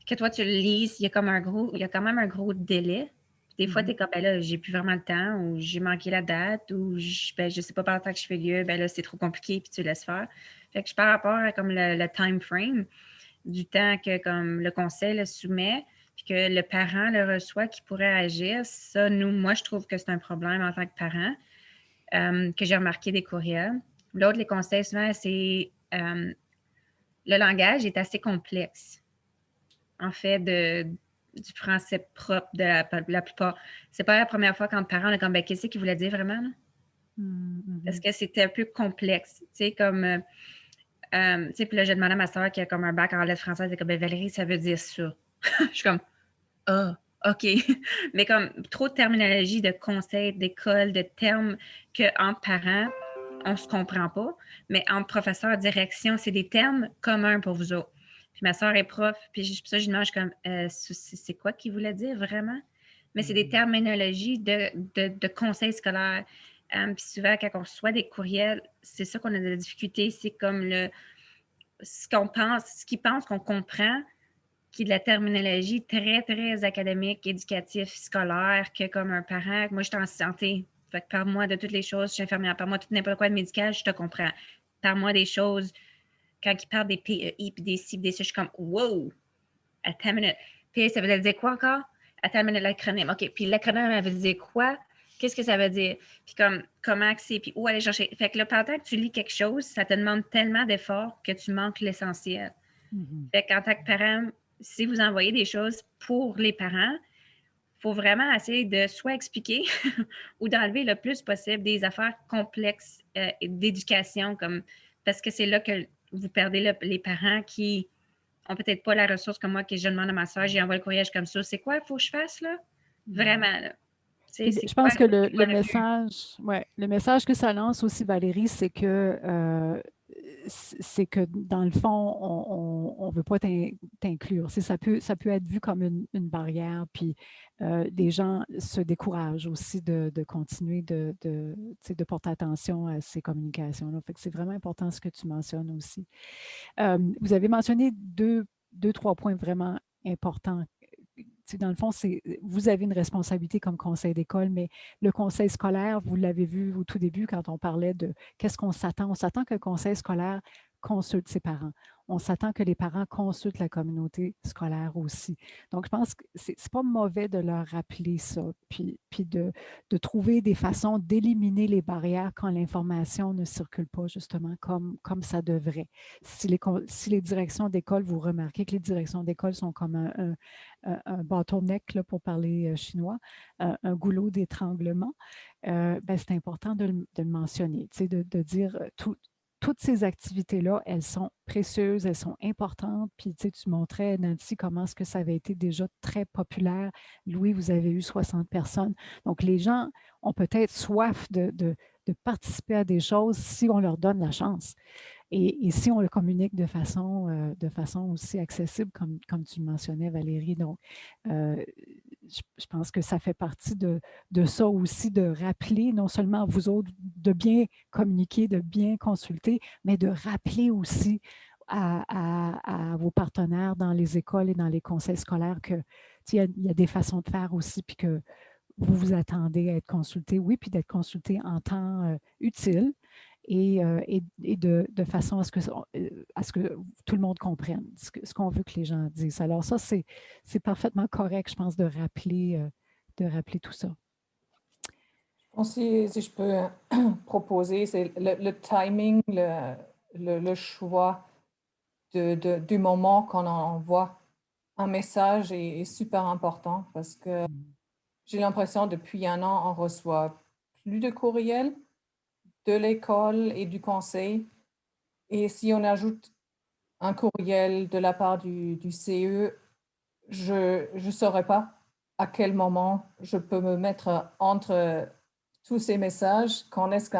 que toi tu le lises, il y a quand même un gros délai. Des fois, tu es comme, ben là, j'ai plus vraiment le temps, ou j'ai manqué la date, ou je sais pas par le temps que je fais lieu, ben là, c'est trop compliqué, puis tu laisses faire. Fait que par rapport à comme le time frame du temps que comme le conseil le soumet, puis que le parent le reçoit, qui pourrait agir, ça, moi, je trouve que c'est un problème en tant que parent. Que j'ai remarqué des courriels. L'autre, les conseils, souvent, c'est le langage est assez complexe, en fait, du français propre de la plupart. C'est pas la première fois quand le parent est comme, ben, qu'est-ce qu'il voulait dire vraiment? Là? Parce que c'était un peu complexe. Tu sais, comme, tu sais, puis là, j'ai demandé à ma soeur qui a comme un bac en lettres françaises, elle est comme, ben, Valérie, ça veut dire ça. Je suis comme, ah. OK. Mais comme trop de terminologie, de conseils, d'école, de termes qu'en parents, on ne se comprend pas. Mais en professeur, direction, c'est des termes communs pour vous autres. Puis ma soeur est prof, puis ça, je demande, je suis comme, c'est quoi qu'il voulait dire vraiment? Mais c'est des terminologies de conseils scolaires. Puis souvent, quand on reçoit des courriels, c'est ça qu'on a de la difficulté. C'est comme ce qu'ils pensent qu'on comprend, qui est de la terminologie très, très académique, éducatif, scolaire, que comme un parent, moi, je suis en santé. Fait que parle-moi de toutes les choses, je suis infirmière. Parle-moi de tout n'importe quoi de médical, je te comprends. Parle-moi des choses, quand ils parlent des PEI, puis des ci, des ça, je suis comme, wow, attends une minute. PEI, ça veut dire quoi encore? Attends une minute, l'acronyme. OK, puis l'acronyme, elle veut dire quoi? Qu'est-ce que ça veut dire? Puis comment c'est, puis où aller chercher? Fait que là, pendant que tu lis quelque chose, ça te demande tellement d'efforts que tu manques l'essentiel. Fait qu'en tant que parent, si vous envoyez des choses pour les parents, il faut vraiment essayer de soit expliquer ou d'enlever le plus possible des affaires complexes d'éducation, parce que c'est là que vous perdez les parents qui n'ont peut-être pas la ressource comme moi, que je demande à ma soeur, j'ai envoyé le courriel comme ça. C'est quoi il faut que je fasse là? Vraiment, là. Je pense que le message que ça lance aussi, Valérie, c'est que dans le fond, on ne veut pas t'inclure. Ça peut être vu comme une barrière, puis les gens se découragent aussi de continuer de porter attention à ces communications-là. Fait que c'est vraiment important ce que tu mentionnes aussi. Vous avez mentionné deux, trois points vraiment importants. Dans le fond, vous avez une responsabilité comme conseil d'école, mais le conseil scolaire, vous l'avez vu au tout début quand on parlait de qu'est-ce qu'on s'attend. On s'attend que le conseil scolaire consulte ses parents. On s'attend que les parents consultent la communauté scolaire aussi. Donc, je pense que ce n'est pas mauvais de leur rappeler ça, puis de trouver des façons d'éliminer les barrières quand l'information ne circule pas justement comme ça devrait. Si les directions d'école, vous remarquez que les directions d'école sont comme un bottleneck, là, pour parler chinois, un goulot d'étranglement, c'est important de le mentionner, de dire toutes ces activités-là, elles sont précieuses, elles sont importantes. Puis, tu sais, tu montrais, Nancy, comment est-ce que ça avait été déjà très populaire. Louis, vous avez eu 60 personnes. Donc, les gens ont peut-être soif de participer à des choses si on leur donne la chance. Et si on le communique de façon aussi accessible, comme tu le mentionnais, Valérie. Donc, je pense que ça fait partie de ça aussi, de rappeler non seulement à vous autres de bien communiquer, de bien consulter, mais de rappeler aussi à vos partenaires dans les écoles et dans les conseils scolaires que il y a des façons de faire aussi, puis que vous vous attendez à être consulté, oui, puis d'être consulté en temps utile et de façon à ce que tout le monde comprenne ce qu'on veut que les gens disent. Alors ça, c'est parfaitement correct, je pense, de rappeler tout ça. Si je peux proposer, c'est le timing, le choix du moment qu'on envoie un message est super important parce que j'ai l'impression depuis un an, on reçoit plus de courriels de l'école et du conseil. Et si on ajoute un courriel de la part du CE, je ne saurais pas à quel moment je peux me mettre entre tous ces messages, quand est-ce que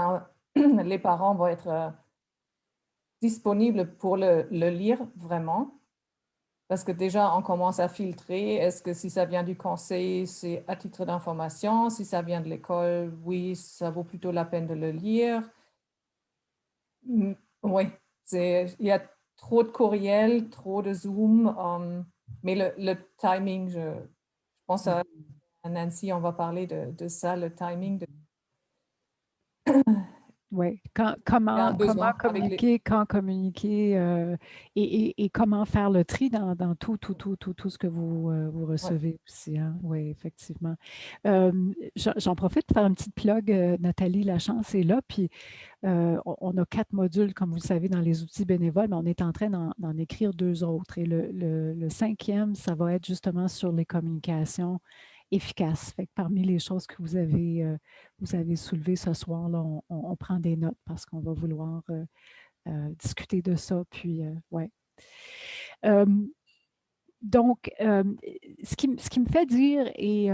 les parents vont être disponibles pour le lire vraiment. Parce que déjà, on commence à filtrer. Est-ce que si ça vient du conseil, c'est à titre d'information? Si ça vient de l'école, oui, ça vaut plutôt la peine de le lire. Oui, il y a trop de courriels, trop de Zoom, mais le timing, je pense à Nancy, on va parler de ça, le timing. Oui, comment communiquer, quand communiquer et comment faire le tri dans tout ce que vous recevez aussi. Hein? Oui, effectivement. J'en profite pour faire une petite plug. Nathalie Lachance est là, puis on a 4 modules, comme vous le savez, dans les outils bénévoles, mais on est en train d'en écrire 2 autres. Et le 5e, ça va être justement sur les communications efficaces. Fait que parmi les choses que vous avez soulevées ce soir, là, on prend des notes parce qu'on va vouloir discuter de ça. Puis, ouais. Donc, ce qui me fait dire, et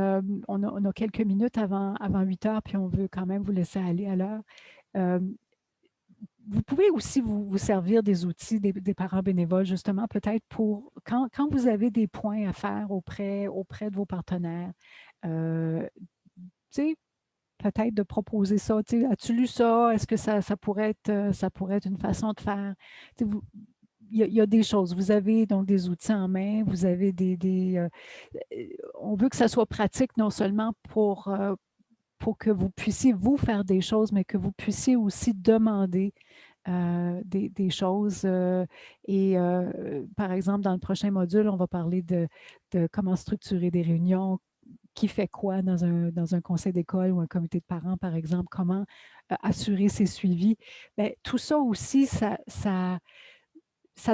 on a quelques minutes avant 8 heures, puis on veut quand même vous laisser aller à l'heure. Vous pouvez aussi vous servir des outils des parents bénévoles, justement, peut-être pour quand vous avez des points à faire auprès de vos partenaires. Tu sais, peut-être de proposer ça. As-tu lu ça? Est-ce que ça pourrait être une façon de faire? Il y a des choses. Vous avez donc des outils en main, vous avez on veut que ça soit pratique non seulement pour que vous puissiez vous faire des choses, mais que vous puissiez aussi demander des choses. Par exemple, dans le prochain module, on va parler de comment structurer des réunions, qui fait quoi dans un conseil d'école ou un comité de parents, par exemple, comment assurer ses suivis. Bien, tout ça aussi, ça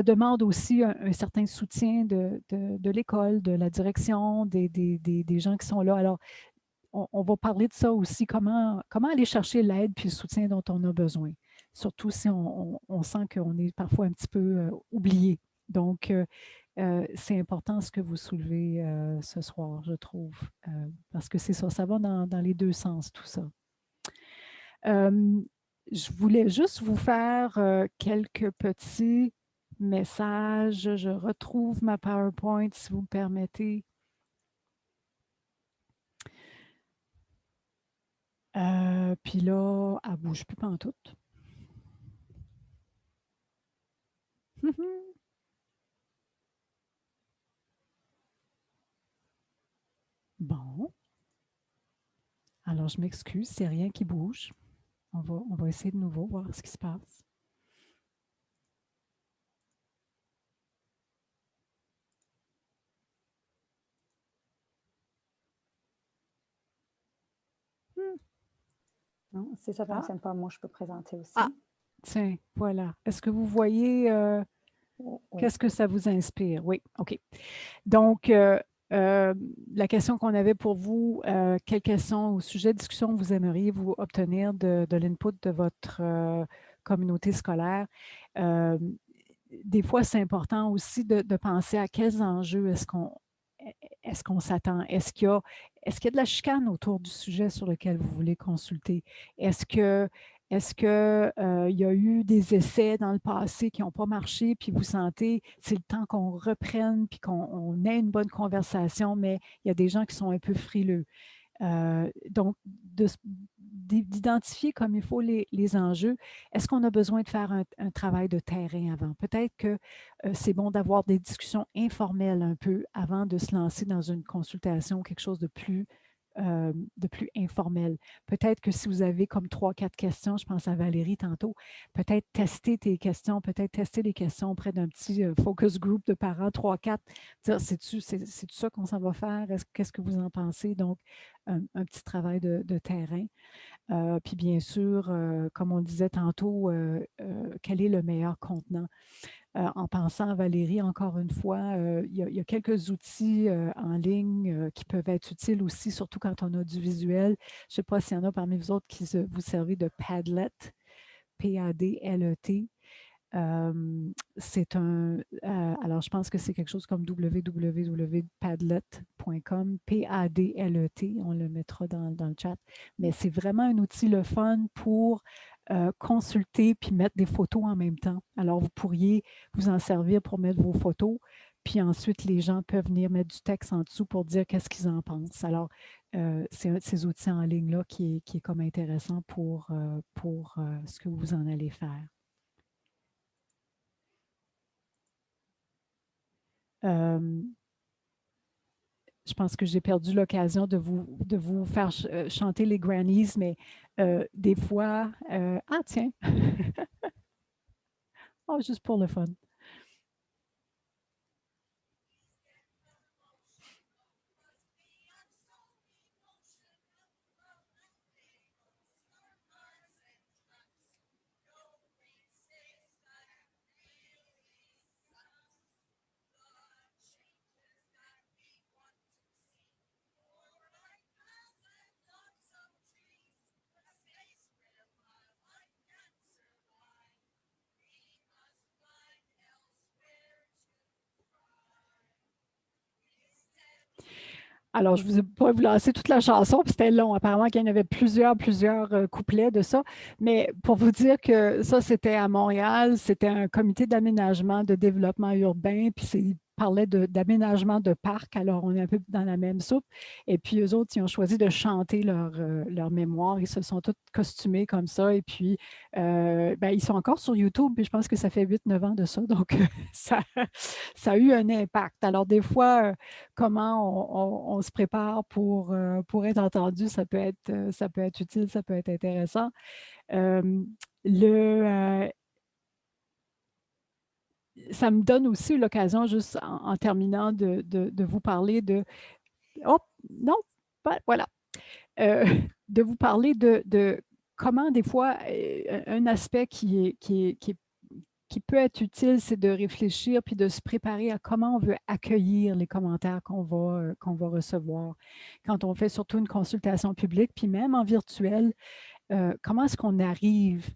demande aussi un certain soutien de l'école, de la direction, des gens qui sont là. Alors, on va parler de ça aussi, comment aller chercher l'aide puis le soutien dont on a besoin, surtout si on sent qu'on est parfois un petit peu oublié. Donc, c'est important ce que vous soulevez ce soir, je trouve, parce que c'est ça, ça va dans les 2 sens, tout ça. Je voulais juste vous faire quelques petits messages. Je retrouve ma PowerPoint, si vous me permettez. Puis là, elle ne bouge plus pantoute. Bon. Alors, je m'excuse, c'est rien qui bouge. On va essayer de nouveau, voir ce qui se passe. Non, si ça ne fonctionne pas, moi, je peux présenter aussi. Ah, tiens, voilà. Est-ce que vous voyez qu'est-ce que ça vous inspire? Oui, OK. Donc, la question qu'on avait pour vous, quelles questions ou sujets de discussion vous aimeriez vous obtenir de l'input de votre communauté scolaire. Des fois, c'est important aussi de penser à quels enjeux est-ce qu'on s'attend? Est-ce qu'il y a de la chicane autour du sujet sur lequel vous voulez consulter? Est-ce qu'il y a eu des essais dans le passé qui n'ont pas marché, puis vous sentez, c'est le temps qu'on reprenne, puis qu'on ait une bonne conversation, mais il y a des gens qui sont un peu frileux. Donc, d'identifier comme il faut les enjeux. Est-ce qu'on a besoin de faire un travail de terrain avant? Peut-être que c'est bon d'avoir des discussions informelles un peu avant de se lancer dans une consultation, quelque chose de plus informel. Peut-être que si vous avez comme 3-4 questions, je pense à Valérie tantôt, peut-être tester tes questions, peut-être tester les questions auprès d'un petit focus group de parents, 3-4, dire, c'est-tu ça qu'on s'en va faire? Qu'est-ce que vous en pensez? Donc, un petit travail de terrain. Puis bien sûr, comme on disait tantôt, quel est le meilleur contenant? En pensant à Valérie, encore une fois, il y a quelques outils en ligne qui peuvent être utiles aussi, surtout quand on a du visuel. Je ne sais pas s'il y en a parmi vous autres qui vous servez de Padlet, P-A-D-L-E-T. C'est alors je pense que c'est quelque chose comme www.padlet.com, P-A-D-L-E-T, on le mettra dans le chat. Mais c'est vraiment un outil le fun pour consulter puis mettre des photos en même temps. Alors, vous pourriez vous en servir pour mettre vos photos, puis ensuite, les gens peuvent venir mettre du texte en dessous pour dire qu'est-ce qu'ils en pensent. Alors, c'est un de ces outils en ligne-là qui est comme intéressant pour ce que vous en allez faire. Je pense que j'ai perdu l'occasion de vous faire chanter les grannies, mais des fois... ah, tiens! Oh, juste pour le fun. Alors, je ne vous ai pas vous lancer toute la chanson, puis c'était long. Apparemment qu'il y en avait plusieurs couplets de ça. Mais pour vous dire que ça, c'était à Montréal, c'était un comité d'aménagement de développement urbain, puis il parlait d'aménagement de parcs. Alors, on est un peu dans la même soupe. Et puis, eux autres, ils ont choisi de chanter leur mémoire. Ils se sont tous costumés comme ça. Et puis, ils sont encore sur YouTube, puis je pense que ça fait 8-9 ans de ça. Donc, ça a eu un impact. Alors, des fois, comment on se prépare pour être entendu, ça peut être utile, ça peut être intéressant. Ça me donne aussi l'occasion, juste en terminant, de vous parler de... Oh, non, voilà. De vous parler de comment, des fois, un aspect qui peut être utile, c'est de réfléchir puis de se préparer à comment on veut accueillir les commentaires qu'on va recevoir. Quand on fait surtout une consultation publique, puis même en virtuel, comment est-ce qu'on arrive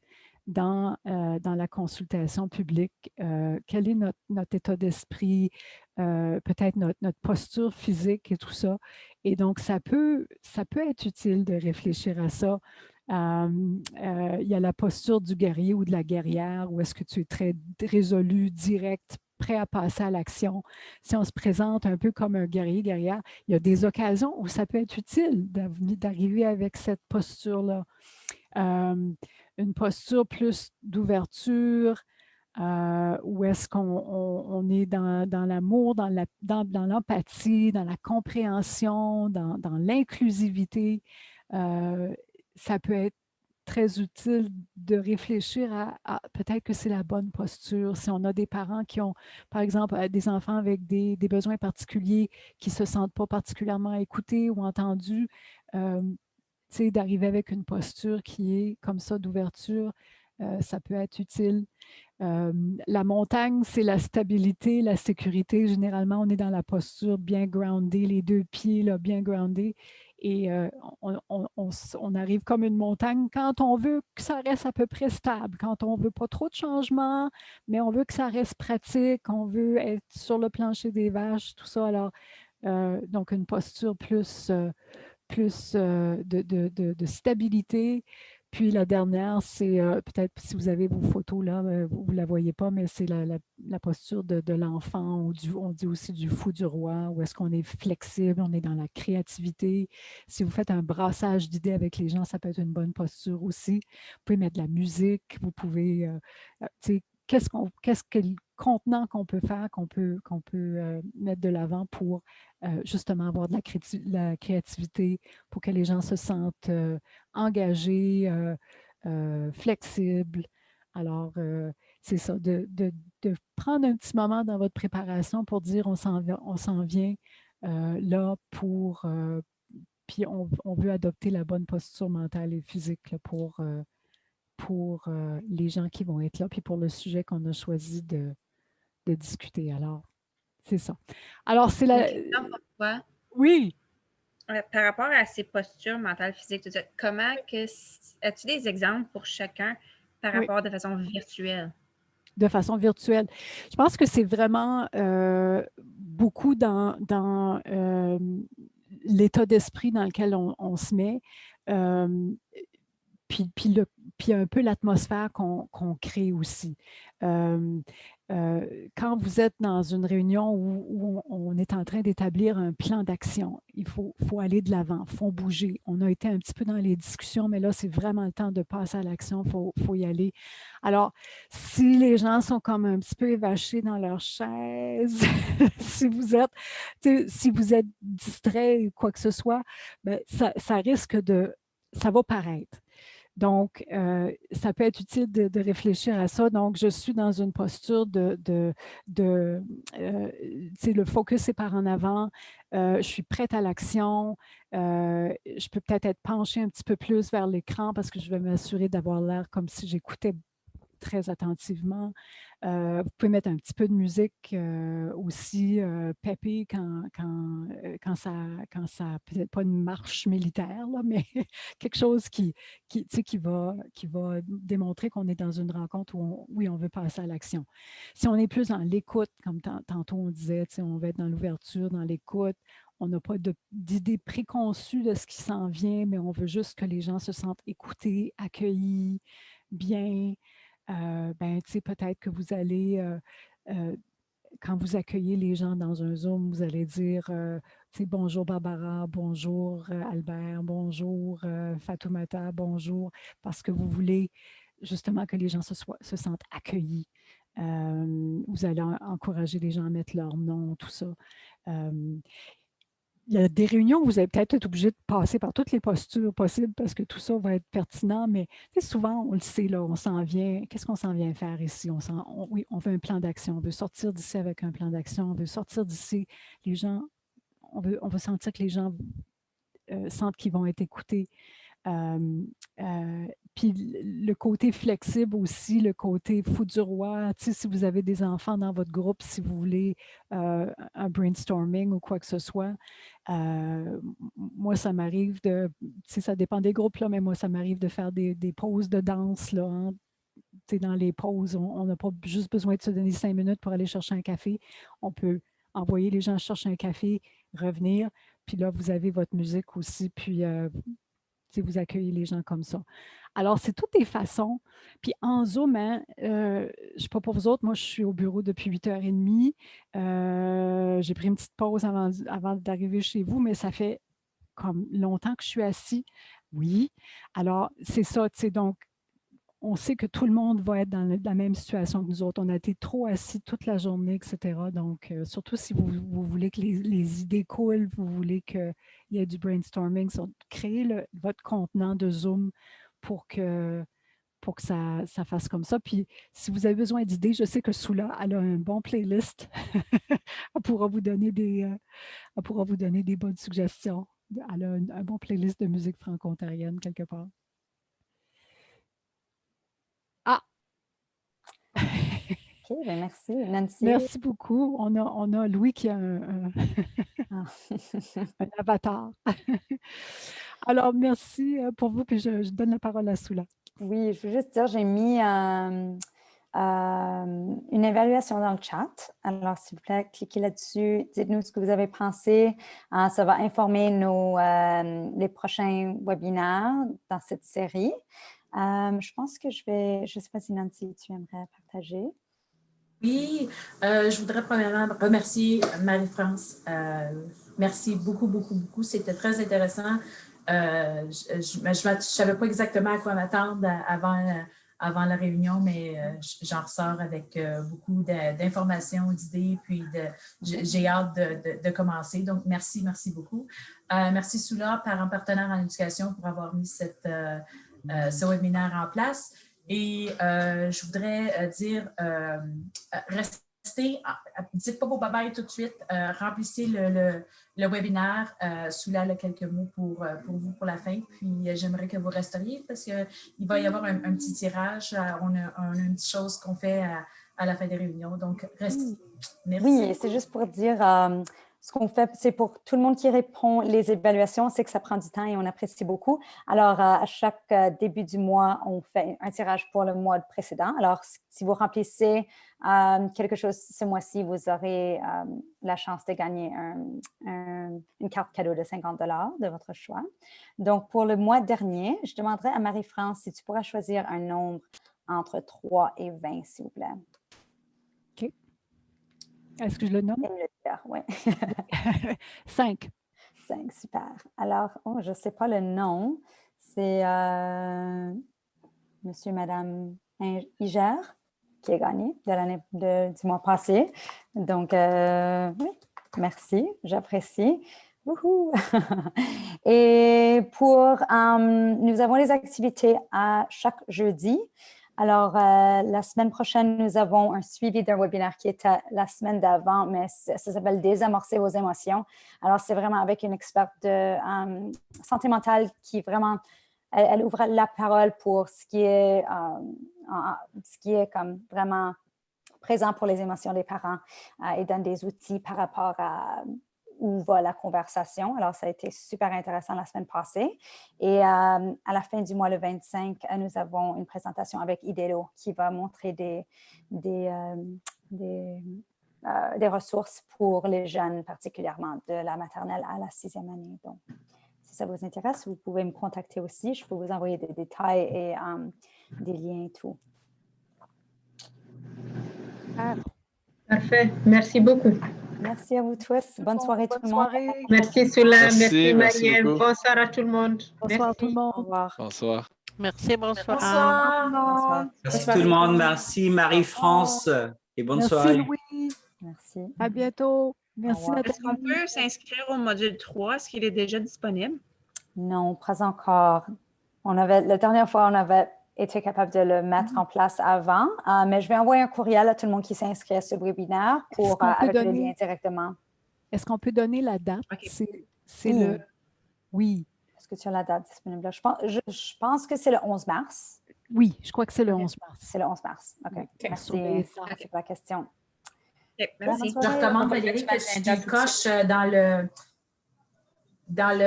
dans la consultation publique? Quel est notre état d'esprit? Peut-être notre posture physique et tout ça. Et donc, ça peut être utile de réfléchir à ça. Il y a la posture du guerrier ou de la guerrière, où est-ce que tu es très résolu, direct, prêt à passer à l'action. Si on se présente un peu comme un guerrier, guerrière, il y a des occasions où ça peut être utile d'arriver avec cette posture-là. Une posture plus d'ouverture, où est-ce qu'on est dans l'amour, dans l'empathie, dans la compréhension, dans l'inclusivité. Ça peut être très utile de réfléchir à peut-être que c'est la bonne posture. Si on a des parents qui ont, par exemple, des enfants avec des besoins particuliers qui ne se sentent pas particulièrement écoutés ou entendus, d'arriver avec une posture qui est comme ça d'ouverture, ça peut être utile. La montagne, c'est la stabilité, la sécurité. Généralement, on est dans la posture bien groundée, les deux pieds là, bien groundés. et on arrive comme une montagne quand on veut que ça reste à peu près stable, quand on ne veut pas trop de changements, mais on veut que ça reste pratique, on veut être sur le plancher des vaches, tout ça. Alors, donc une posture plus de stabilité. Puis la dernière, c'est peut-être si vous avez vos photos là, vous ne la voyez pas, mais c'est la posture de l'enfant, ou on dit aussi du fou du roi, où est-ce qu'on est flexible, on est dans la créativité. Si vous faites un brassage d'idées avec les gens, ça peut être une bonne posture aussi. Vous pouvez mettre de la musique, vous pouvez, tu sais, quel contenant qu'on peut faire, qu'on peut mettre de l'avant pour justement avoir de la créativité, pour que les gens se sentent engagés, flexibles. Alors, c'est ça, de prendre un petit moment dans votre préparation pour dire on s'en vient là pour, puis on veut adopter la bonne posture mentale et physique là, pour les gens qui vont être là, puis pour le sujet qu'on a choisi de discuter. Alors, c'est ça. Alors, c'est la... Une question pour toi. Oui. Par rapport à ces postures mentales, physiques, tout ça, as-tu des exemples pour chacun par rapport de façon virtuelle? De façon virtuelle. Je pense que c'est vraiment beaucoup dans l'état d'esprit dans lequel on se met. Puis un peu l'atmosphère qu'on crée aussi. Quand vous êtes dans une réunion où on est en train d'établir un plan d'action, il faut aller de l'avant, il faut bouger. On a été un petit peu dans les discussions, mais là, c'est vraiment le temps de passer à l'action, il faut y aller. Alors, si les gens sont comme un petit peu évachés dans leur chaise, si vous êtes distrait ou quoi que ce soit, bien, ça risque ça va paraître. Donc, ça peut être utile de réfléchir à ça. Donc, je suis dans une posture le focus est par en avant. Je suis prête à l'action. Je peux peut-être être penchée un petit peu plus vers l'écran parce que je vais m'assurer d'avoir l'air comme si j'écoutais très attentivement. Vous pouvez mettre un petit peu de musique aussi, peppy quand ça peut-être pas une marche militaire, là, mais quelque chose qui va démontrer qu'on est dans une rencontre où on veut passer à l'action. Si on est plus dans l'écoute, comme tantôt on disait, on va être dans l'ouverture, dans l'écoute, on n'a pas d'idée préconçue de ce qui s'en vient, mais on veut juste que les gens se sentent écoutés, accueillis, bien. Peut-être que vous allez, quand vous accueillez les gens dans un Zoom, vous allez dire bonjour Barbara, bonjour Albert, bonjour Fatoumata, bonjour, parce que vous voulez justement que les gens se sentent accueillis. Vous allez encourager les gens à mettre leur nom, tout ça. Il y a des réunions où vous allez peut-être être obligé de passer par toutes les postures possibles parce que tout ça va être pertinent, mais souvent, on le sait, là, on s'en vient. Qu'est-ce qu'on s'en vient faire ici? Oui, on veut un plan d'action. On veut sortir d'ici avec un plan d'action. On veut sortir d'ici. Les gens, on veut sentir que les gens sentent qu'ils vont être écoutés. Puis le côté flexible aussi, le côté fou du roi, si vous avez des enfants dans votre groupe, si vous voulez un brainstorming ou quoi que ce soit, moi, ça m'arrive ça dépend des groupes, là, mais moi, ça m'arrive de faire des pauses de danse, là, hein. Dans les pauses, on n'a pas juste besoin de se donner 5 minutes pour aller chercher un café. On peut envoyer les gens chercher un café, revenir, puis là, vous avez votre musique aussi, puis vous accueillez les gens comme ça. Alors, c'est toutes des façons. Puis en Zoom, hein, je ne sais pas pour vous autres, moi, je suis au bureau depuis 8h30. J'ai pris une petite pause avant d'arriver chez vous, mais ça fait comme longtemps que je suis assis. Oui. Alors, c'est ça, donc, on sait que tout le monde va être dans la même situation que nous autres. On a été trop assis toute la journée, etc. Donc, surtout si vous voulez que les idées coulent, vous voulez qu'il y ait du brainstorming, créez votre contenant de Zoom pour que ça fasse comme ça. Puis, si vous avez besoin d'idées, je sais que Soula, elle a un bon playlist. Elle pourra vous donner des bonnes suggestions. Elle a un bon playlist de musique franco-ontarienne quelque part. Ah! OK, bien, merci. Nancy? Merci beaucoup. On a Louis qui a Ah. un avatar. Alors, merci pour vous, puis je donne la parole à Soula. Oui, je veux juste dire, j'ai mis une évaluation dans le chat. Alors, s'il vous plaît, cliquez là-dessus. Dites-nous ce que vous avez pensé. Ça va informer les prochains webinaires dans cette série. Je pense que je ne sais pas si Nancy, tu aimerais partager. Oui, je voudrais premièrement remercier Marie-France. Merci beaucoup, beaucoup, beaucoup. C'était très intéressant. Je ne savais pas exactement à quoi m'attendre avant la réunion, mais j'en ressors avec beaucoup d'informations, d'idées, puis j'ai hâte de commencer. Donc, merci beaucoup. Merci Soula, parent partenaire en éducation, pour avoir mis ce webinaire en place. Et je voudrais dire, restez, dites pas vos bye-bye tout de suite, remplissez le webinaire. Soula a quelques mots pour vous pour la fin. Puis j'aimerais que vous resteriez parce qu'il va y avoir un petit tirage. On a une petite chose qu'on fait à la fin des réunions. Donc, restez. Merci. Oui, c'est juste pour dire, ce qu'on fait, c'est pour tout le monde qui répond les évaluations, c'est que ça prend du temps et on apprécie beaucoup. Alors, à chaque début du mois, on fait un tirage pour le mois précédent. Alors, si vous remplissez quelque chose ce mois-ci, vous aurez la chance de gagner une carte cadeau de 50 $ de votre choix. Donc, pour le mois dernier, je demanderais à Marie-France si tu pourras choisir un nombre entre 3 et 20, s'il vous plaît. OK. Est-ce que je le nomme? Oui. 5. 5, super. Alors, je ne sais pas le nom. C'est monsieur et madame Iger qui a gagné du mois passé. Donc, oui, merci, j'apprécie. Wouhou! Et nous avons les activités à chaque jeudi. Alors, la semaine prochaine, nous avons un suivi d'un webinaire qui était la semaine d'avant, mais ça s'appelle « Désamorcer vos émotions ». Alors, c'est vraiment avec une experte de santé mentale qui vraiment, elle ouvre la parole pour ce qui est comme vraiment présent pour les émotions des parents et donne des outils par rapport à où va la conversation. Alors, ça a été super intéressant la semaine passée. Et à la fin du mois, le 25, nous avons une présentation avec Idelo qui va montrer des ressources pour les jeunes, particulièrement de la maternelle à la 6e année. Donc, si ça vous intéresse, vous pouvez me contacter aussi. Je peux vous envoyer des détails et des liens et tout. Parfait. Merci beaucoup. Merci à vous tous. Bonne soirée tout le monde. Merci Soula, merci merci Mariam. beaucoup. Bonsoir à tout le monde. Bonsoir tout le monde. Au revoir. Bonsoir. Merci, bonsoir. Bonsoir. Bonsoir. Merci tout le monde. Merci Marie-France et bonne soirée. Merci Louis. Merci. À bientôt. Merci revoir. Est-ce qu'on Nathalie. peut s'inscrire au module 3? Est-ce qu'il est déjà disponible? Non, pas encore. La dernière fois, on avait été capable de le mettre en place avant, mais je vais envoyer un courriel à tout le monde qui s'inscrit à ce webinaire avec le lien directement. Est-ce qu'on peut donner la date? OK. C'est le... Oui. Est-ce que tu as la date disponible? Je pense que c'est le 11 mars. Oui, je crois que c'est le 11 mars. C'est le 11 mars. OK. Merci pour la question. OK, merci. Je recommande, Valérie, que tu coches dans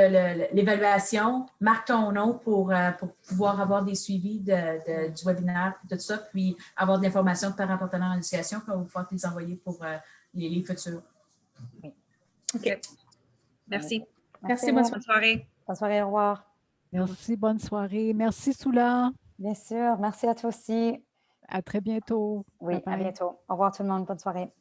l'évaluation, marque ton nom pour pouvoir avoir des suivis du webinaire, tout ça, puis avoir de l'information de parents partenaires en éducation, puis on va pouvoir te les envoyer pour les futurs. Oui. OK. Merci. Merci, Bonne soirée. Bonne soirée, au revoir. Merci, bonne soirée. Merci Soula. Bien sûr. Merci à toi aussi. À très bientôt. Oui, Bye bye. à bientôt. Au revoir tout le monde. Bonne soirée.